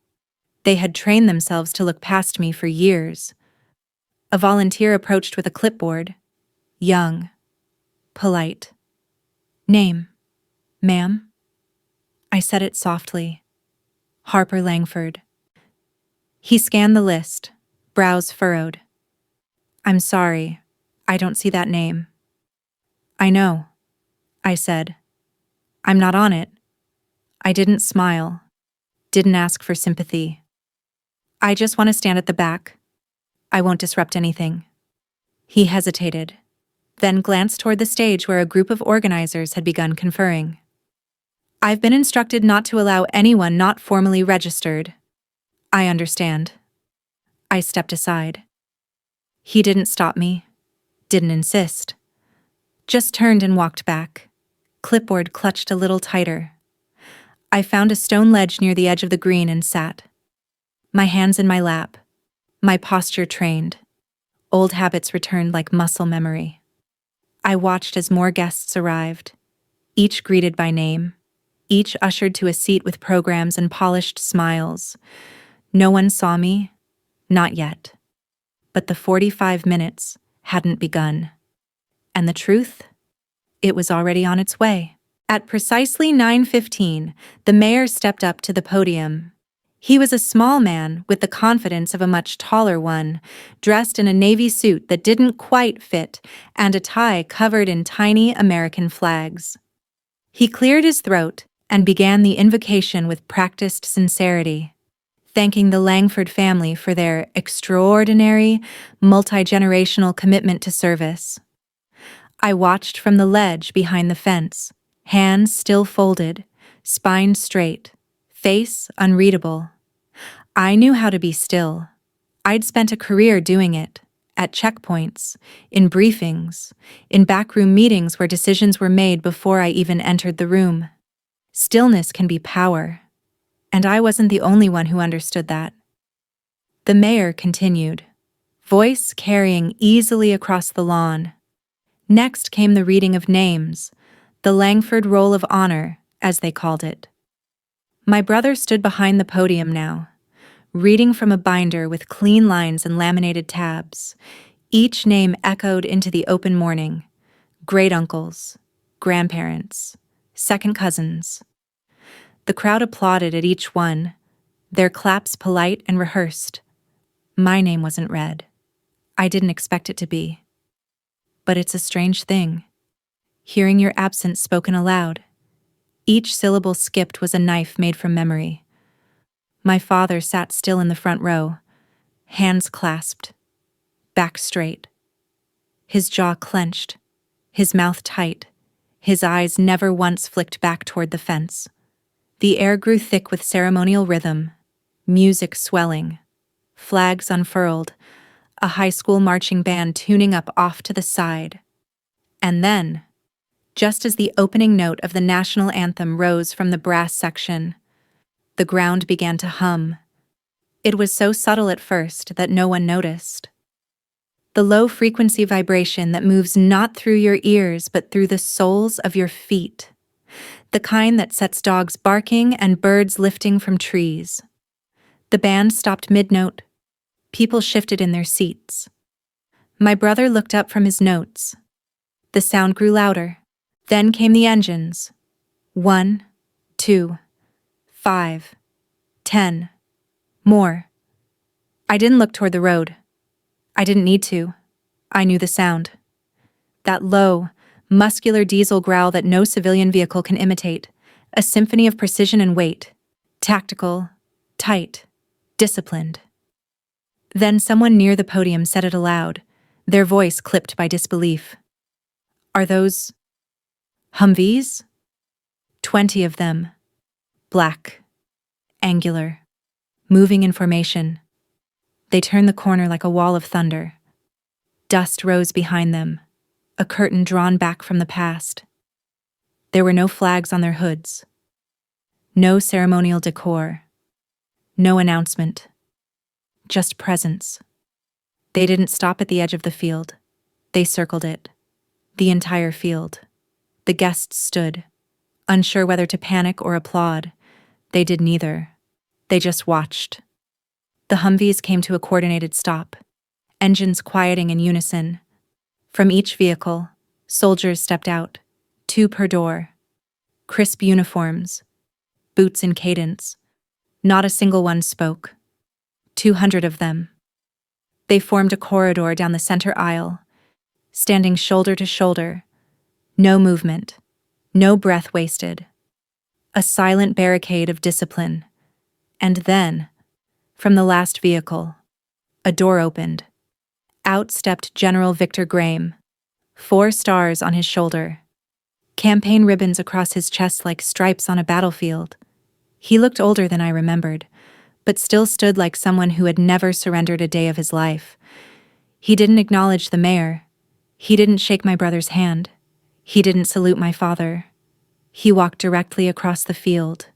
They had trained themselves to look past me for years. A volunteer approached with a clipboard. Young. Polite. Name. Ma'am? I said it softly. Harper Langford. He scanned the list, brows furrowed. I'm sorry, I don't see that name. I know, I said. I'm not on it. I didn't smile, didn't ask for sympathy. I just want to stand at the back. I won't disrupt anything. He hesitated, then glanced toward the stage where a group of organizers had begun conferring. I've been instructed not to allow anyone not formally registered. I understand. I stepped aside. He didn't stop me, didn't insist. Just turned and walked back. Clipboard clutched a little tighter. I found a stone ledge near the edge of the green and sat. My hands in my lap, my posture trained. Old habits returned like muscle memory. I watched as more guests arrived, each greeted by name, each ushered to a seat with programs and polished smiles. No one saw me, not yet. But the 45 minutes hadn't begun. And the truth? It was already on its way. At precisely 9:15, the mayor stepped up to the podium. He was a small man with the confidence of a much taller one, dressed in a navy suit that didn't quite fit and a tie covered in tiny American flags. He cleared his throat and began the invocation with practiced sincerity, thanking the Langford family for their extraordinary, multi-generational commitment to service. I watched from the ledge behind the fence, hands still folded, spine straight, face unreadable. I knew how to be still. I'd spent a career doing it, at checkpoints, in briefings, in backroom meetings where decisions were made before I even entered the room. Stillness can be power, and I wasn't the only one who understood that. The mayor continued, voice carrying easily across the lawn. Next came the reading of names, the Langford Roll of Honor, as they called it. My brother stood behind the podium now, reading from a binder with clean lines and laminated tabs. Each name echoed into the open morning. Great-uncles, grandparents, second cousins. The crowd applauded at each one, their claps polite and rehearsed. My name wasn't read. I didn't expect it to be. But it's a strange thing, hearing your absence spoken aloud. Each syllable skipped was a knife made from memory. My father sat still in the front row, hands clasped, back straight. His jaw clenched, his mouth tight, his eyes never once flicked back toward the fence. The air grew thick with ceremonial rhythm, music swelling, flags unfurled, a high school marching band tuning up off to the side. And then, just as the opening note of the national anthem rose from the brass section, the ground began to hum. It was so subtle at first that no one noticed. The low-frequency vibration that moves not through your ears but through the soles of your feet. The kind that sets dogs barking and birds lifting from trees. The band stopped mid-note. People shifted in their seats. My brother looked up from his notes. The sound grew louder. Then came the engines. 1, 2, 5, 10. More. I didn't look toward the road. I didn't need to. I knew the sound. That low, muscular diesel growl that no civilian vehicle can imitate. A symphony of precision and weight. Tactical, tight, disciplined. Then someone near the podium said it aloud, their voice clipped by disbelief. Are those Humvees? 20 of them. Black. Angular. moving in formation. They turned the corner like a wall of thunder. Dust rose behind them, a curtain drawn back from the past. There were no flags on their hoods, no ceremonial decor, no announcement, just presence. They didn't stop at the edge of the field. They circled it, the entire field. The guests stood, unsure whether to panic or applaud. They did neither. They just watched. The Humvees came to a coordinated stop, engines quieting in unison. From each vehicle, soldiers stepped out, 2 per door. Crisp uniforms, boots in cadence. Not a single one spoke. 200 of them. They formed a corridor down the center aisle, standing shoulder to shoulder. No movement, no breath wasted. A silent barricade of discipline. And then, from the last vehicle, a door opened. Out stepped General Victor Graham, 4 stars on his shoulder, campaign ribbons across his chest like stripes on a battlefield. He looked older than I remembered, but still stood like someone who had never surrendered a day of his life. He didn't acknowledge the mayor. He didn't shake my brother's hand. He didn't salute my father. He walked directly across the field,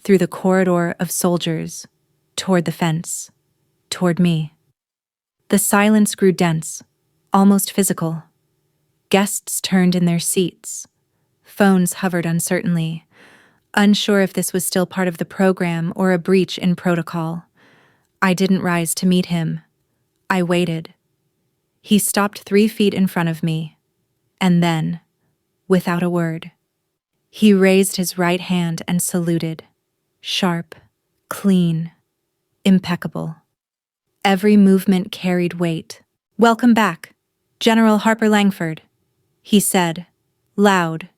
through the corridor of soldiers, toward the fence, toward me. The silence grew dense, almost physical. Guests turned in their seats. Phones hovered uncertainly, unsure if this was still part of the program or a breach in protocol. I didn't rise to meet him. I waited. He stopped 3 feet in front of me, and then, without a word, he raised his right hand and saluted. Sharp, clean, impeccable. Every movement carried weight. "Welcome back, General Harper Langford," he said, loud,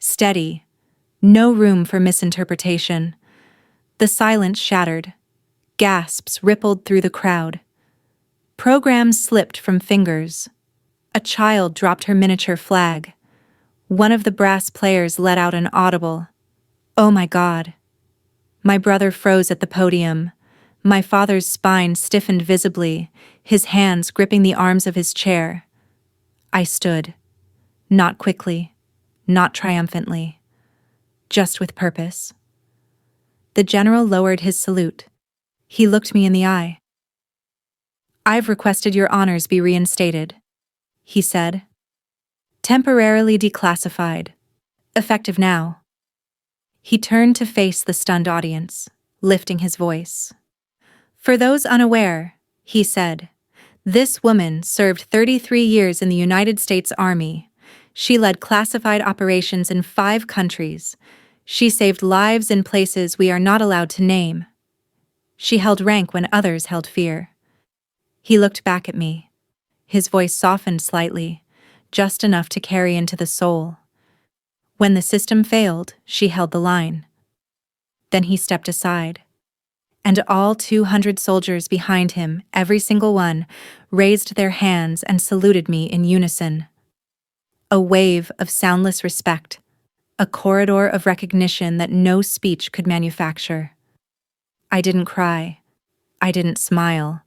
steady, no room for misinterpretation. The silence shattered. Gasps rippled through the crowd. Programs slipped from fingers. A child dropped her miniature flag. One of the brass players let out an audible, "Oh my God." My brother froze at the podium. My father's spine stiffened visibly, his hands gripping the arms of his chair. I stood. Not quickly, not triumphantly, just with purpose. The general lowered his salute. He looked me in the eye. "I've requested your honors be reinstated," he said. "Temporarily declassified. Effective now." He turned to face the stunned audience, lifting his voice. "For those unaware," he said, "this woman served 33 years in the United States Army. She led classified operations in 5 countries. She saved lives in places we are not allowed to name. She held rank when others held fear." He looked back at me. His voice softened slightly, just enough to carry into the soul. "When the system failed, she held the line." Then he stepped aside. And all 200 soldiers behind him, every single one, raised their hands and saluted me in unison. A wave of soundless respect, a corridor of recognition that no speech could manufacture. I didn't cry. I didn't smile.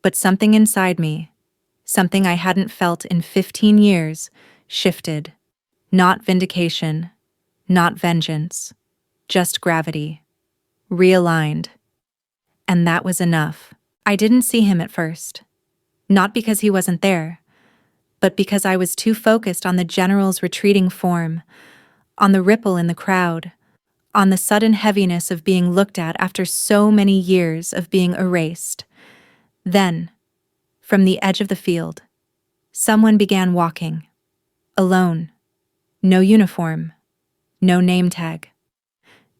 But something inside me, something I hadn't felt in 15 years, shifted. Not vindication, not vengeance, just gravity. Realigned. And that was enough. I didn't see him at first. Not because he wasn't there, but because I was too focused on the general's retreating form, on the ripple in the crowd, on the sudden heaviness of being looked at after so many years of being erased. Then, from the edge of the field, someone began walking. Alone. No uniform. No name tag.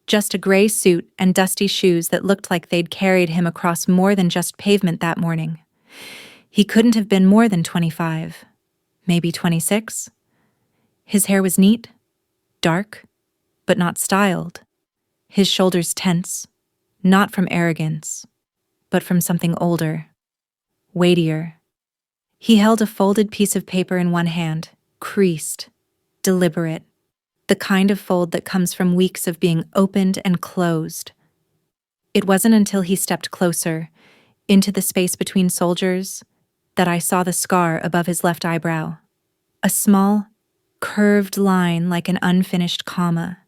Just a gray suit and dusty shoes that looked like they'd carried him across more than just pavement that morning. He couldn't have been more than 25, maybe 26. His hair was neat, dark, but not styled. His shoulders tense, not from arrogance, but from something older, weightier. He held a folded piece of paper in one hand, creased, deliberate. The kind of fold that comes from weeks of being opened and closed. It wasn't until he stepped closer, into the space between soldiers, that I saw the scar above his left eyebrow. A small, curved line like an unfinished comma.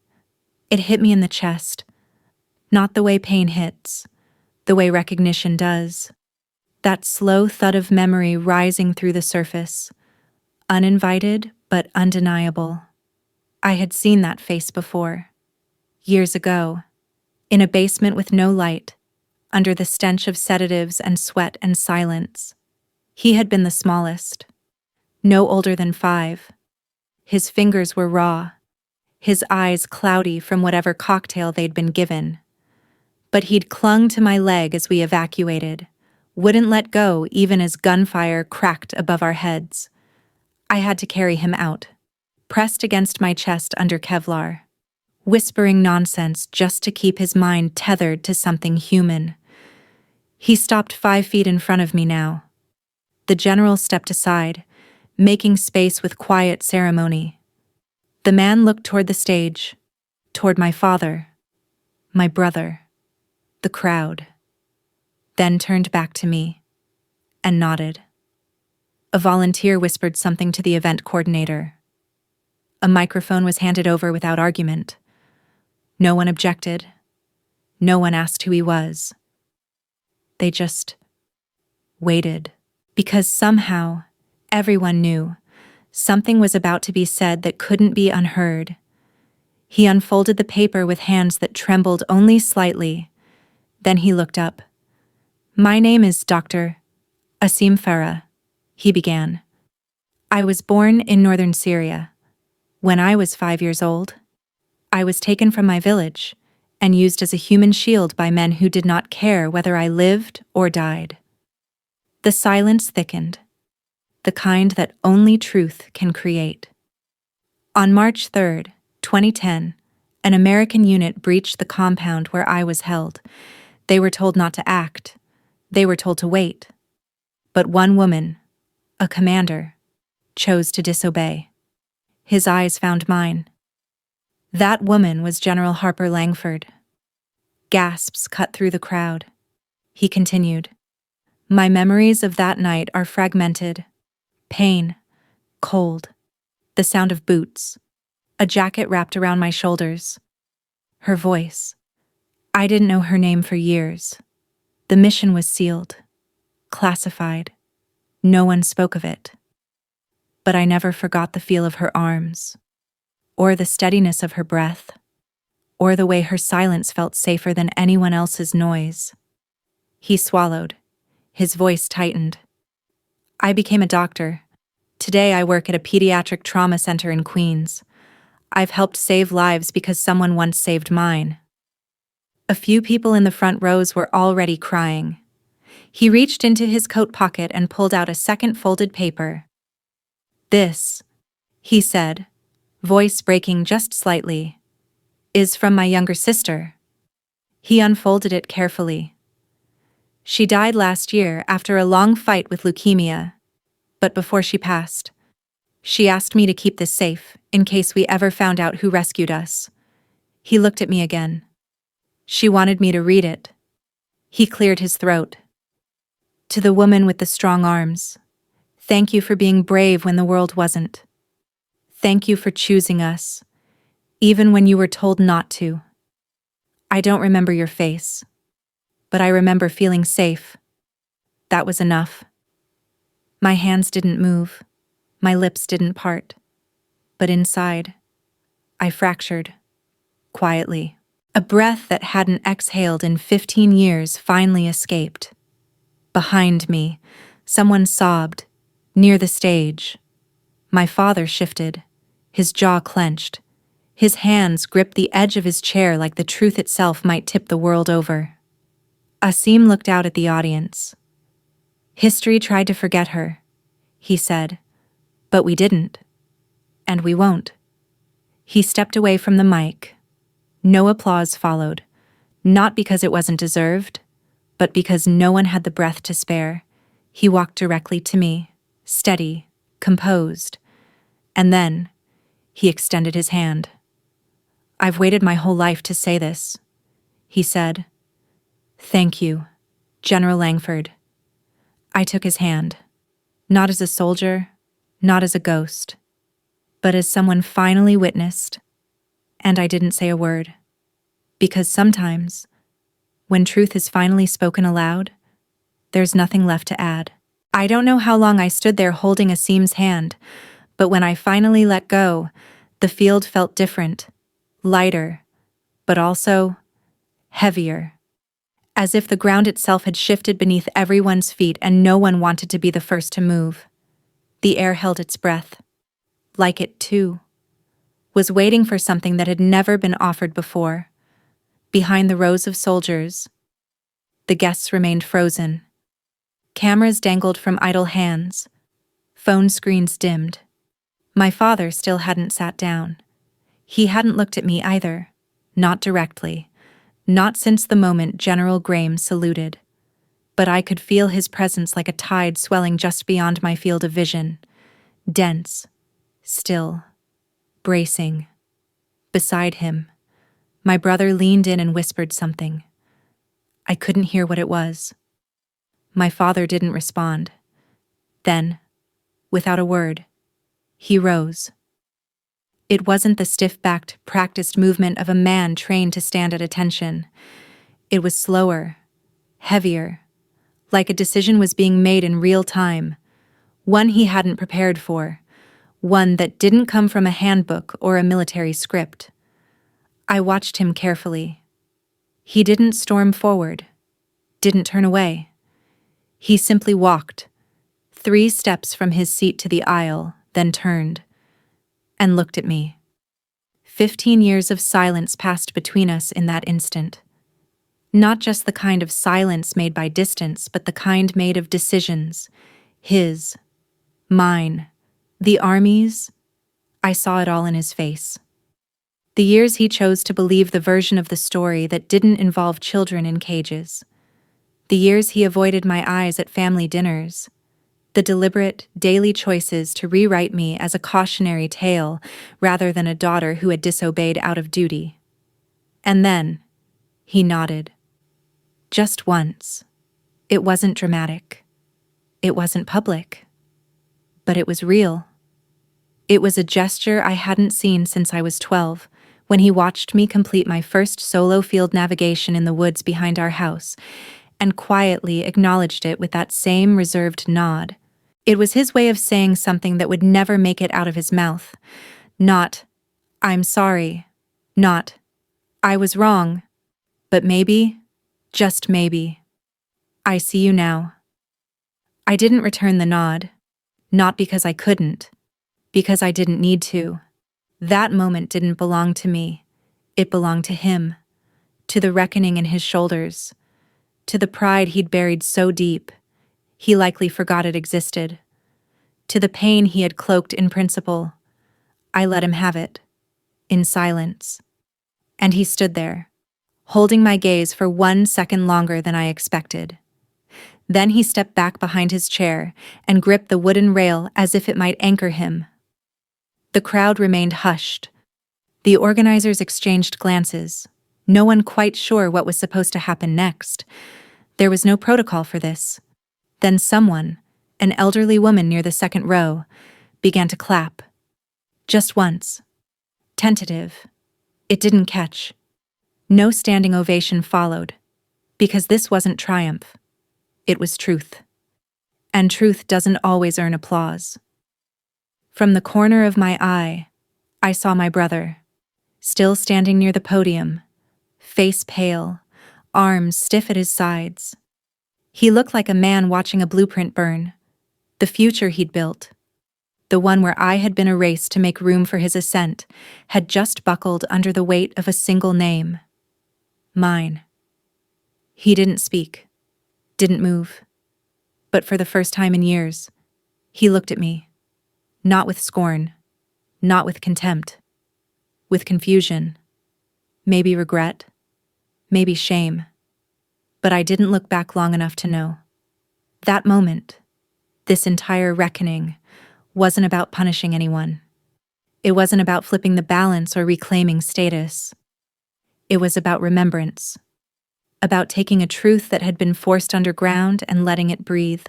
It hit me in the chest. Not the way pain hits, the way recognition does. That slow thud of memory rising through the surface. Uninvited, but undeniable. I had seen that face before. Years ago. In a basement with no light, under the stench of sedatives and sweat and silence. He had been the smallest. No older than 5. His fingers were raw. His eyes cloudy from whatever cocktail they'd been given. But he'd clung to my leg as we evacuated, wouldn't let go even as gunfire cracked above our heads. I had to carry him out, pressed against my chest under Kevlar, whispering nonsense just to keep his mind tethered to something human. He stopped 5 feet in front of me now. The general stepped aside, making space with quiet ceremony. The man looked toward the stage, toward my father, my brother, the crowd, then turned back to me and nodded. A volunteer whispered something to the event coordinator. A microphone was handed over without argument. No one objected. No one asked who he was. They just waited, because somehow everyone knew something was about to be said that couldn't be unheard. He unfolded the paper with hands that trembled only slightly. Then he looked up. "My name is Dr. Asim Farah," he began. "I was born in northern Syria. When I was 5 years old, I was taken from my village and used as a human shield by men who did not care whether I lived or died." The silence thickened, the kind that only truth can create. On March 3rd, 2010, an American unit breached the compound where I was held. They were told not to act. They were told to wait. But one woman, a commander, chose to disobey. His eyes found mine. That woman was General Harper Langford. Gasps cut through the crowd. He continued. My memories of that night are fragmented. Pain, cold, the sound of boots, a jacket wrapped around my shoulders. Her voice. I didn't know her name for years. The mission was sealed, classified. No one spoke of it. But I never forgot the feel of her arms, or the steadiness of her breath, or the way her silence felt safer than anyone else's noise. He swallowed. His voice tightened. I became a doctor. Today I work at a pediatric trauma center in Queens. I've helped save lives because someone once saved mine. A few people in the front rows were already crying. He reached into his coat pocket and pulled out a second folded paper. This, he said, voice breaking just slightly, is from my younger sister. He unfolded it carefully. She died last year after a long fight with leukemia. But before she passed, she asked me to keep this safe in case we ever found out who rescued us. He looked at me again. She wanted me to read it. He cleared his throat. To the woman with the strong arms, thank you for being brave when the world wasn't. Thank you for choosing us, even when you were told not to. I don't remember your face, but I remember feeling safe. That was enough. My hands didn't move, my lips didn't part, but inside, I fractured, quietly. A breath that hadn't exhaled in 15 years finally escaped. Behind me, someone sobbed, near the stage. My father shifted, his jaw clenched. His hands gripped the edge of his chair like the truth itself might tip the world over. Asim looked out at the audience. History tried to forget her, he said, but we didn't, and we won't. He stepped away from the mic. No applause followed, not because it wasn't deserved, but because no one had the breath to spare. He walked directly to me, steady, composed, and then he extended his hand. I've waited my whole life to say this, he said. "Thank you, General Langford." I took his hand. Not as a soldier, not as a ghost, but as someone finally witnessed. And I didn't say a word. Because sometimes, when truth is finally spoken aloud, there's nothing left to add. I don't know how long I stood there holding Asim's hand, but when I finally let go, the field felt different, lighter, but also heavier. As if the ground itself had shifted beneath everyone's feet and no one wanted to be the first to move. The air held its breath. Like it, too, was waiting for something that had never been offered before. Behind the rows of soldiers, the guests remained frozen. Cameras dangled from idle hands. Phone screens dimmed. My father still hadn't sat down. He hadn't looked at me either. Not directly. Not since the moment General Graham saluted. But I could feel his presence like a tide swelling just beyond my field of vision. Dense. Still. Bracing. Beside him, my brother leaned in and whispered something. I couldn't hear what it was. My father didn't respond. Then, without a word, he rose. It wasn't the stiff-backed, practiced movement of a man trained to stand at attention. It was slower, heavier, like a decision was being made in real time, one he hadn't prepared for, one that didn't come from a handbook or a military script. I watched him carefully. He didn't storm forward, didn't turn away. He simply walked, 3 steps from his seat to the aisle, then turned, and looked at me. 15 years of silence passed between us in that instant. Not just the kind of silence made by distance, but the kind made of decisions. His, mine, the Army's. I saw it all in his face. The years he chose to believe the version of the story that didn't involve children in cages. The years he avoided my eyes at family dinners. The deliberate, daily choices to rewrite me as a cautionary tale rather than a daughter who had disobeyed out of duty. And then, he nodded. Just once. It wasn't dramatic. It wasn't public. But it was real. It was a gesture I hadn't seen since I was 12, when he watched me complete my first solo field navigation in the woods behind our house, and quietly acknowledged it with that same reserved nod. It was his way of saying something that would never make it out of his mouth. Not, "I'm sorry." Not, "I was wrong." But maybe, just maybe, "I see you now." I didn't return the nod. Not because I couldn't. Because I didn't need to. That moment didn't belong to me. It belonged to him. To the reckoning in his shoulders. To the pride he'd buried so deep, he likely forgot it existed. To the pain he had cloaked in principle. I let him have it. In silence. And he stood there, holding my gaze for 1 second longer than I expected. Then he stepped back behind his chair and gripped the wooden rail as if it might anchor him. The crowd remained hushed. The organizers exchanged glances, no one quite sure what was supposed to happen next. There was no protocol for this. Then someone, an elderly woman near the second row, began to clap. Just once. Tentative. It didn't catch. No standing ovation followed, because this wasn't triumph. It was truth. And truth doesn't always earn applause. From the corner of my eye, I saw my brother, still standing near the podium, face pale, arms stiff at his sides. He looked like a man watching a blueprint burn, the future he'd built. The one where I had been erased to make room for his ascent had just buckled under the weight of a single name. Mine. He didn't speak, didn't move. But for the first time in years, he looked at me. Not with scorn, not with contempt. With confusion. Maybe regret. Maybe shame. But I didn't look back long enough to know. That moment, this entire reckoning, wasn't about punishing anyone. It wasn't about flipping the balance or reclaiming status. It was about remembrance. about taking a truth that had been forced underground and letting it breathe.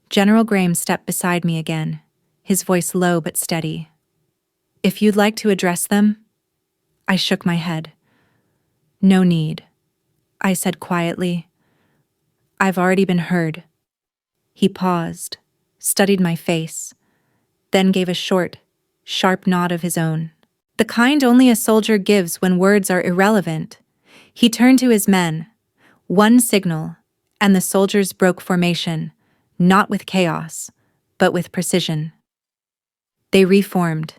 General Graham stepped beside me again, his voice low but steady. "If you'd like to address them?" I shook my head. "No need," I said quietly. "I've already been heard." He paused, studied my face, then gave a short, sharp nod of his own. The kind only a soldier gives when words are irrelevant. He turned to his men. One signal, and the soldiers broke formation, not with chaos, but with precision. They reformed,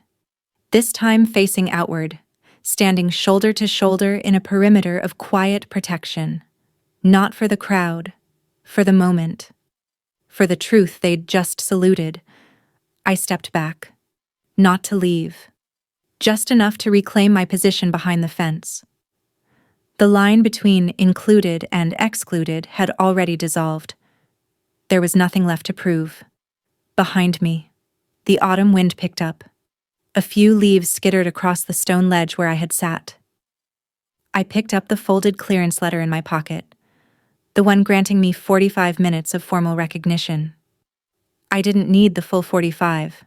this time facing outward, standing shoulder to shoulder in a perimeter of quiet protection. Not for the crowd, for the moment, for the truth they'd just saluted. I stepped back, not to leave, just enough to reclaim my position behind the fence. The line between included and excluded had already dissolved. There was nothing left to prove. Behind me, the autumn wind picked up. A few leaves skittered across the stone ledge where I had sat. I picked up the folded clearance letter in my pocket, the one granting me 45 minutes of formal recognition. I didn't need the full 45.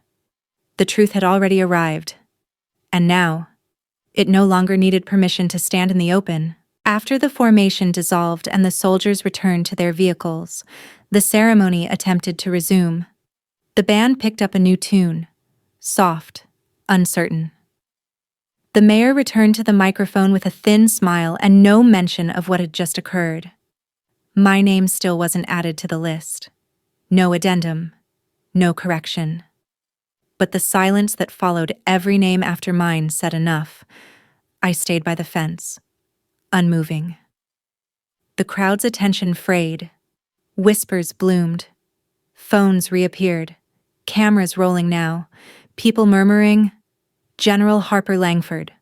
The truth had already arrived. And now, it no longer needed permission to stand in the open. After the formation dissolved and the soldiers returned to their vehicles, the ceremony attempted to resume. The band picked up a new tune, soft, uncertain. The mayor returned to the microphone with a thin smile and no mention of what had just occurred. My name still wasn't added to the list. No addendum, no correction. But the silence that followed every name after mine said enough. I stayed by the fence, unmoving. The crowd's attention frayed. Whispers bloomed. Phones reappeared. Cameras rolling now. People murmuring, "General Harper Langford,"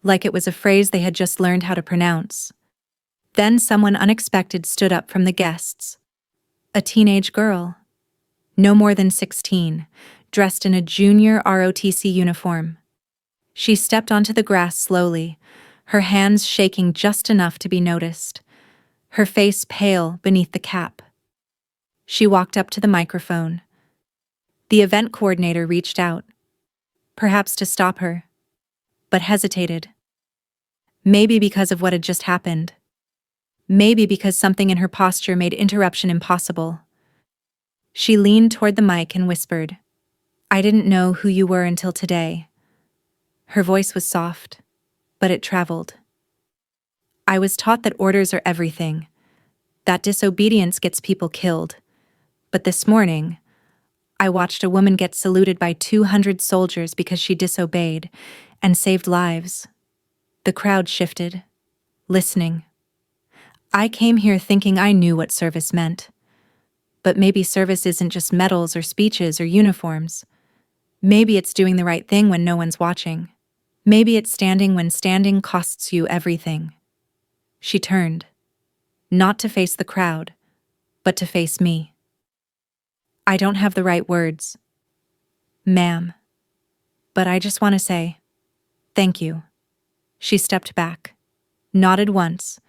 like it was a phrase they had just learned how to pronounce. Then someone unexpected stood up from the guests. A teenage girl, no more than 16, dressed in a junior ROTC uniform. She stepped onto the grass slowly, her hands shaking just enough to be noticed, her face pale beneath the cap. She walked up to the microphone. The event coordinator reached out, perhaps to stop her, but hesitated. Maybe because of what had just happened. Maybe because something in her posture made interruption impossible. She leaned toward the mic and whispered, "I didn't know who you were until today." Her voice was soft, but it traveled. "I was taught that orders are everything, that disobedience gets people killed. But this morning, I watched a woman get saluted by 200 soldiers because she disobeyed and saved lives." The crowd shifted, listening. I came here thinking I knew what service meant. But maybe service isn't just medals or speeches or uniforms. Maybe it's doing the right thing when no one's watching. Maybe it's standing when standing costs you everything. She turned, not to face the crowd, but to face me. "I don't have the right words, ma'am, but I just want to say, thank you." She stepped back, nodded once,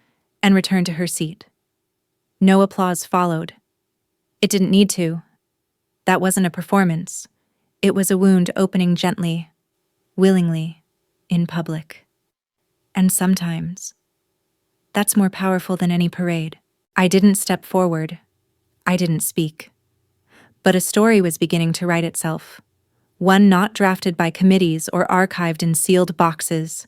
and returned to her seat. No applause followed. It didn't need to. That wasn't a performance. It was a wound opening gently, willingly, in public. And sometimes, that's more powerful than any parade. I didn't step forward. I didn't speak. But a story was beginning to write itself. One not drafted by committees or archived in sealed boxes.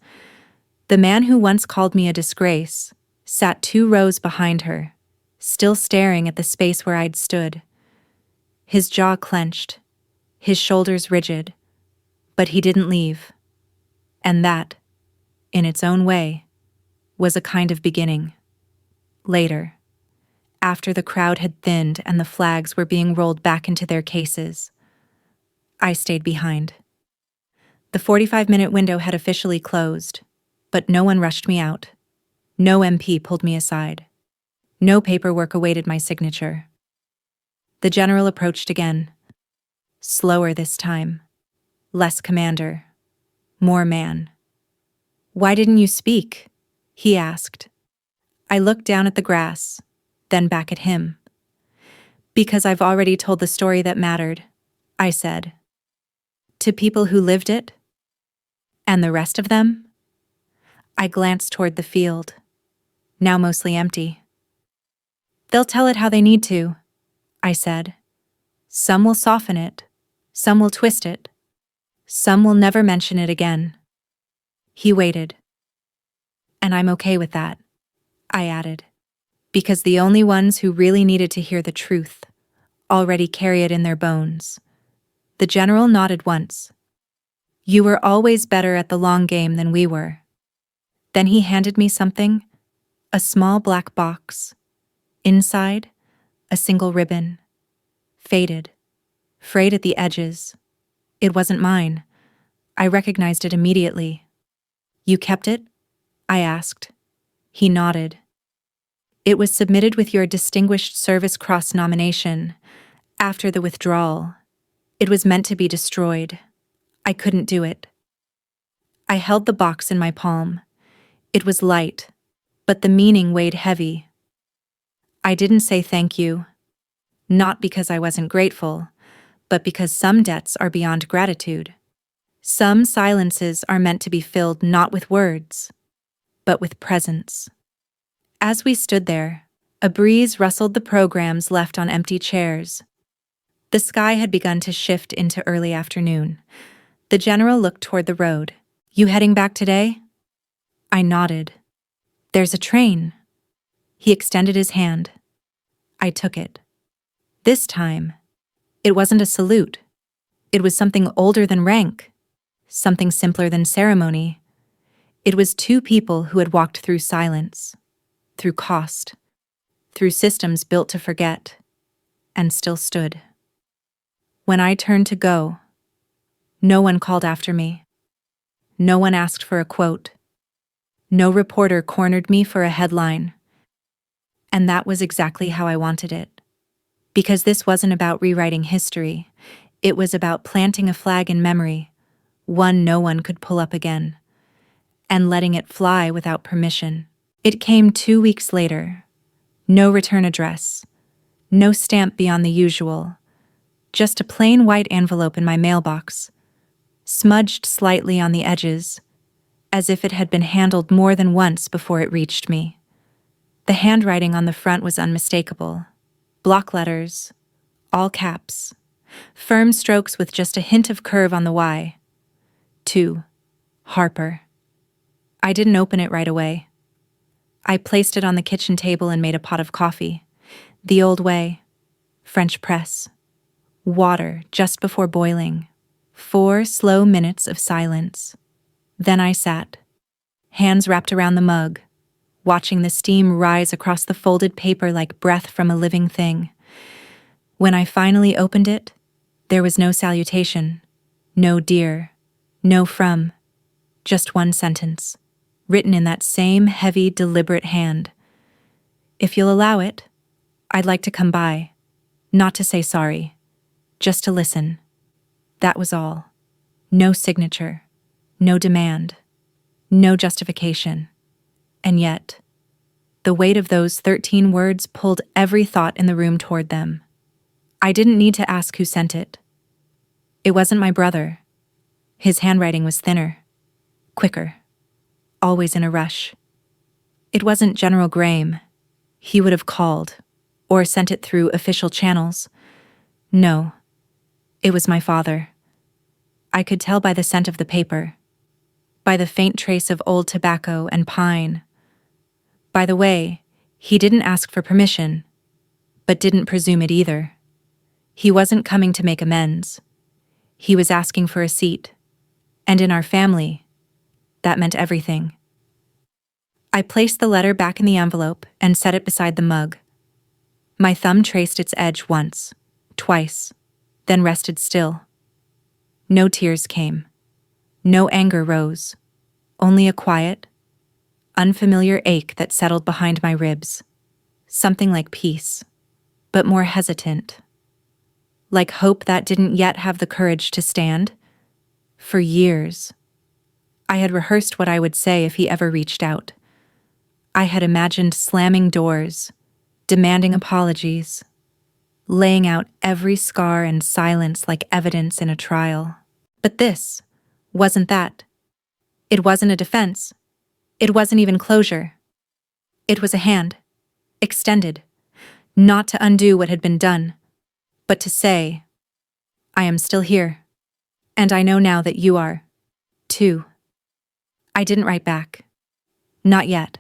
The man who once called me a disgrace sat 2 rows behind her, still staring at the space where I'd stood. His jaw clenched, his shoulders rigid, but he didn't leave. And that, in its own way, was a kind of beginning. Later, after the crowd had thinned and the flags were being rolled back into their cases, I stayed behind. The 45-minute window had officially closed, but no one rushed me out. No MP pulled me aside. No paperwork awaited my signature. The general approached again. Slower this time. Less commander. More man. "Why didn't you speak?" he asked. I looked down at the grass, then back at him. Because I've already told the story that mattered, I said. To people who lived it? And the rest of them? I glanced toward the field, now mostly empty. They'll tell it how they need to, I said. Some will soften it, some will twist it, some will never mention it again. He waited. And I'm okay with that, I added, because the only ones who really needed to hear the truth already carry it in their bones. The general nodded once. You were always better at the long game than we were. Then he handed me something, a small black box. Inside, a single ribbon. Faded, frayed at the edges. It wasn't mine. I recognized it immediately. You kept it? I asked. He nodded. It was submitted with your Distinguished Service Cross nomination. After the withdrawal, it was meant to be destroyed. I couldn't do it. I held the box in my palm. It was light, but the meaning weighed heavy. I didn't say thank you. Not because I wasn't grateful, but because some debts are beyond gratitude. Some silences are meant to be filled not with words, but with presence. As we stood there, a breeze rustled the programs left on empty chairs. The sky had begun to shift into early afternoon. The general looked toward the road. You heading back today? I nodded. There's a train. He extended his hand. I took it. This time, it wasn't a salute. It was something older than rank, something simpler than ceremony. It was two people who had walked through silence, through cost, through systems built to forget, and still stood. When I turned to go, no one called after me. No one asked for a quote. No reporter cornered me for a headline. And that was exactly how I wanted it. Because this wasn't about rewriting history. It was about planting a flag in memory, one no one could pull up again, and letting it fly without permission. It came 2 weeks later. No return address. No stamp beyond the usual. Just a plain white envelope in my mailbox, smudged slightly on the edges, as if it had been handled more than once before it reached me. The handwriting on the front was unmistakable. Block letters, all caps, firm strokes with just a hint of curve on the Y. To Harper. I didn't open it right away. I placed it on the kitchen table and made a pot of coffee. The old way. French press. Water just before boiling. 4 slow minutes of silence. Then I sat, hands wrapped around the mug, watching the steam rise across the folded paper like breath from a living thing. When I finally opened it, there was no salutation, no dear, no from, just one sentence, written in that same heavy, deliberate hand. If you'll allow it, I'd like to come by, not to say sorry, just to listen. That was all. No signature, no demand, no justification. And yet, the weight of those 13 words pulled every thought in the room toward them. I didn't need to ask who sent it. It wasn't my brother. His handwriting was thinner, quicker, always in a rush. It wasn't General Graham. He would have called, or sent it through official channels. No, it was my father. I could tell by the scent of the paper, by the faint trace of old tobacco and pine. By the way, he didn't ask for permission, but didn't presume it either. He wasn't coming to make amends. He was asking for a seat, and in our family, that meant everything. I placed the letter back in the envelope and set it beside the mug. My thumb traced its edge once, twice, then rested still. No tears came. No anger rose. Only a quiet, unfamiliar ache that settled behind my ribs. Something like peace, but more hesitant. Like hope that didn't yet have the courage to stand. For years, I had rehearsed what I would say if he ever reached out. I had imagined slamming doors, demanding apologies, laying out every scar and silence like evidence in a trial. But this wasn't that. It wasn't a defense. It wasn't even closure. It was a hand, extended, not to undo what had been done, but to say, I am still here, and I know now that you are, too. I didn't write back. Not yet.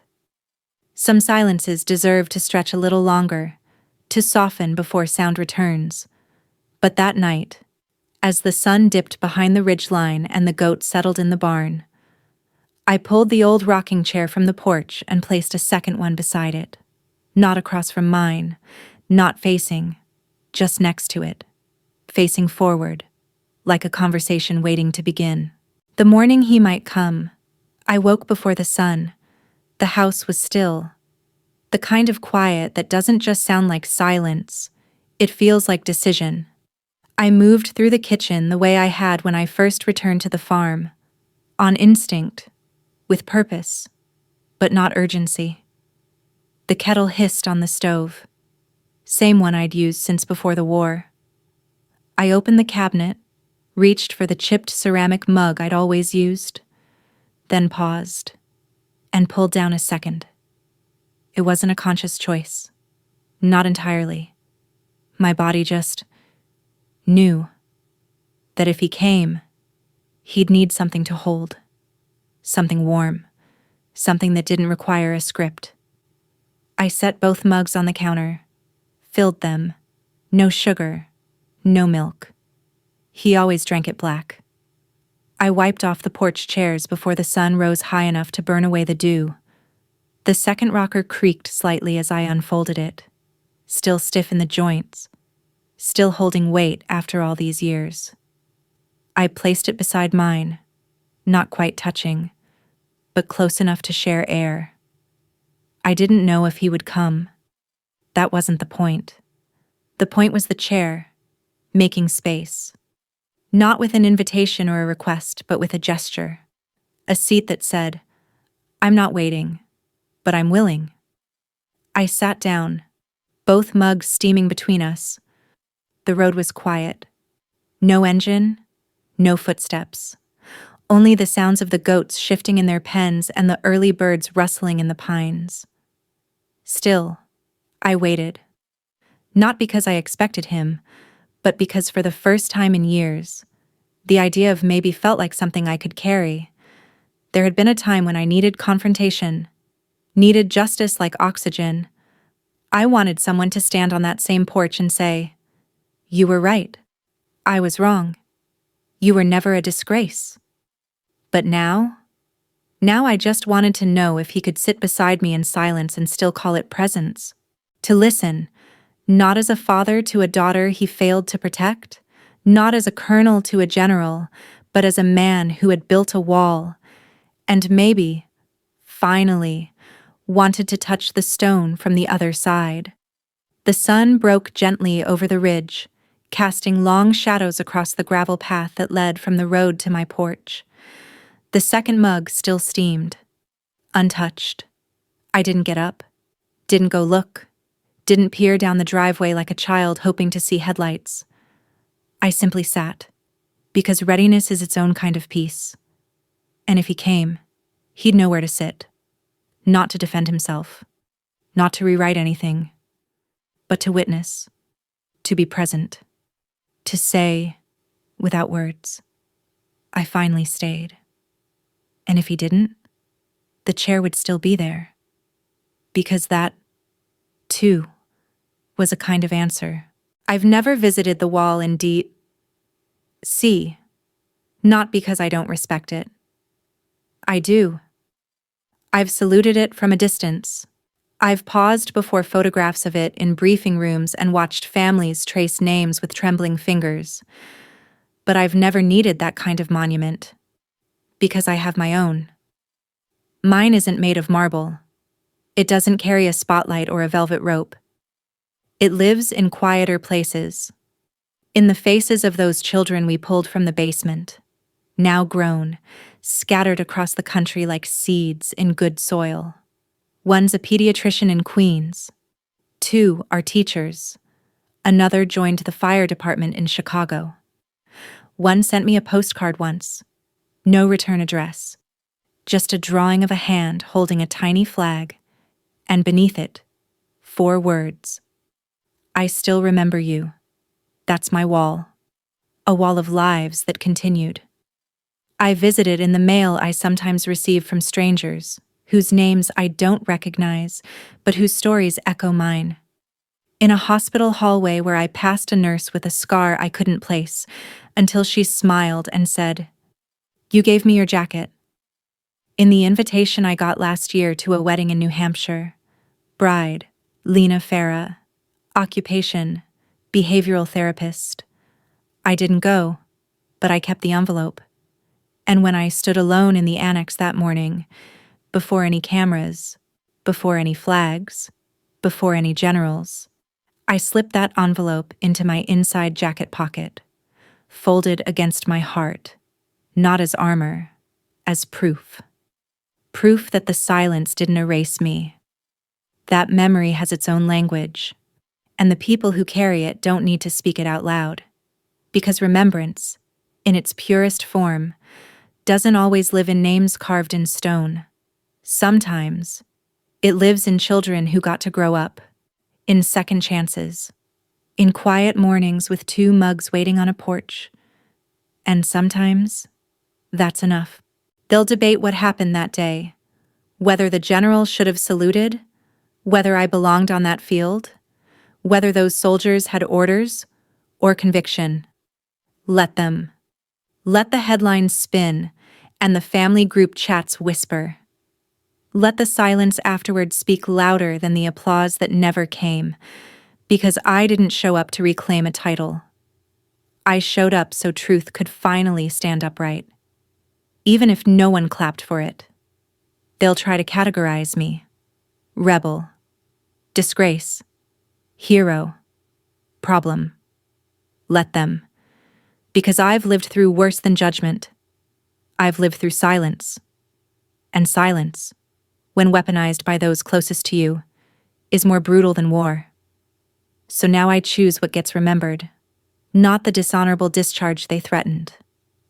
Some silences deserve to stretch a little longer, to soften before sound returns. But that night, as the sun dipped behind the ridgeline and the goat settled in the barn, I pulled the old rocking chair from the porch and placed a second one beside it. Not across from mine, not facing, just next to it, facing forward, like a conversation waiting to begin. The morning he might come, I woke before the sun. The house was still. The kind of quiet that doesn't just sound like silence, it feels like decision. I moved through the kitchen the way I had when I first returned to the farm, on instinct, with purpose, but not urgency. The kettle hissed on the stove, same one I'd used since before the war. I opened the cabinet, reached for the chipped ceramic mug I'd always used, then paused, and pulled down a second. It wasn't a conscious choice. Not entirely. My body just knew that if he came, he'd need something to hold. Something warm. Something that didn't require a script. I set both mugs on the counter, filled them. No sugar, no milk. He always drank it black. I wiped off the porch chairs before the sun rose high enough to burn away the dew. The second rocker creaked slightly as I unfolded it, still stiff in the joints, still holding weight after all these years. I placed it beside mine, not quite touching, but close enough to share air. I didn't know if he would come. That wasn't the point. The point was the chair, making space. Not with an invitation or a request, but with a gesture. A seat that said, I'm not waiting, but I'm willing. I sat down, both mugs steaming between us. The road was quiet. No engine, no footsteps. Only the sounds of the goats shifting in their pens and the early birds rustling in the pines. Still, I waited. Not because I expected him, but because for the first time in years, the idea of maybe felt like something I could carry. There had been a time when I needed confrontation, needed justice like oxygen. I wanted someone to stand on that same porch and say, you were right. I was wrong. You were never a disgrace. But now I just wanted to know if he could sit beside me in silence and still call it presence. To listen, not as a father to a daughter he failed to protect, not as a colonel to a general, but as a man who had built a wall, and maybe, finally, wanted to touch the stone from the other side. The sun broke gently over the ridge, casting long shadows across the gravel path that led from the road to my porch. The second mug still steamed, untouched. I didn't get up, didn't go look, didn't peer down the driveway like a child hoping to see headlights. I simply sat, because readiness is its own kind of peace. And if he came, he'd know where to sit. Not to defend himself, not to rewrite anything, but to witness, to be present, to say, without words, I finally stayed. And if he didn't, the chair would still be there, because that, too, was a kind of answer. I've never visited the wall in D.C., not because I don't respect it. I do. I've saluted it from a distance. I've paused before photographs of it in briefing rooms and watched families trace names with trembling fingers. But I've never needed that kind of monument, because I have my own. Mine isn't made of marble. It doesn't carry a spotlight or a velvet rope. It lives in quieter places, in the faces of those children we pulled from the basement, now grown, scattered across the country like seeds in good soil. One's a pediatrician in Queens. 2 are teachers. Another joined the fire department in Chicago. One sent me a postcard once. No return address. Just a drawing of a hand holding a tiny flag, and beneath it, 4 words. I still remember you. That's my wall. A wall of lives that continued. I visited in the mail I sometimes receive from strangers, whose names I don't recognize, but whose stories echo mine. In a hospital hallway where I passed a nurse with a scar I couldn't place, until she smiled and said, "You gave me your jacket." In the invitation I got last year to a wedding in New Hampshire, bride, Lena Farah, occupation, behavioral therapist. I didn't go, but I kept the envelope. And when I stood alone in the annex that morning, before any cameras, before any flags, before any generals, I slipped that envelope into my inside jacket pocket, folded against my heart, not as armor, as proof. Proof that the silence didn't erase me. That memory has its own language, and the people who carry it don't need to speak it out loud. Because remembrance, in its purest form, doesn't always live in names carved in stone. Sometimes, it lives in children who got to grow up, in second chances, in quiet mornings with 2 mugs waiting on a porch. And sometimes, that's enough. They'll debate what happened that day, whether the general should have saluted, whether I belonged on that field, whether those soldiers had orders or conviction. Let them. Let the headlines spin and the family group chats whisper. Let the silence afterward speak louder than the applause that never came, because I didn't show up to reclaim a title. I showed up so truth could finally stand upright, even if no one clapped for it. They'll try to categorize me. Rebel. Disgrace. Hero. Problem. Let them. Because I've lived through worse than judgment. I've lived through silence. And silence, when weaponized by those closest to you, is more brutal than war. So now I choose what gets remembered, not the dishonorable discharge they threatened,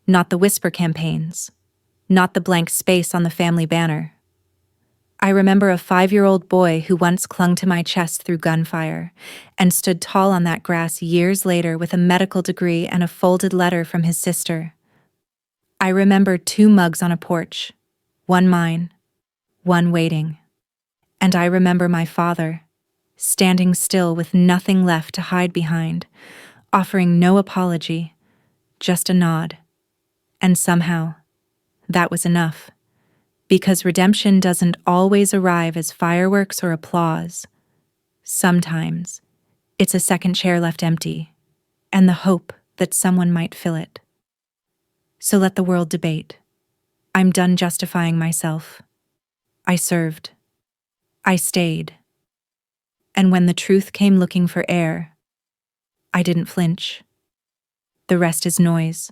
not the whisper campaigns, not the blank space on the family banner. I remember a 5-year-old boy who once clung to my chest through gunfire and stood tall on that grass years later with a medical degree and a folded letter from his sister. I remember 2 mugs on a porch, one mine, one waiting. And I remember my father, standing still with nothing left to hide behind, offering no apology, just a nod. And somehow, that was enough. Because redemption doesn't always arrive as fireworks or applause. Sometimes, it's a second chair left empty, and the hope that someone might fill it. So let the world debate. I'm done justifying myself. I served. I stayed. And when the truth came looking for air, I didn't flinch. The rest is noise.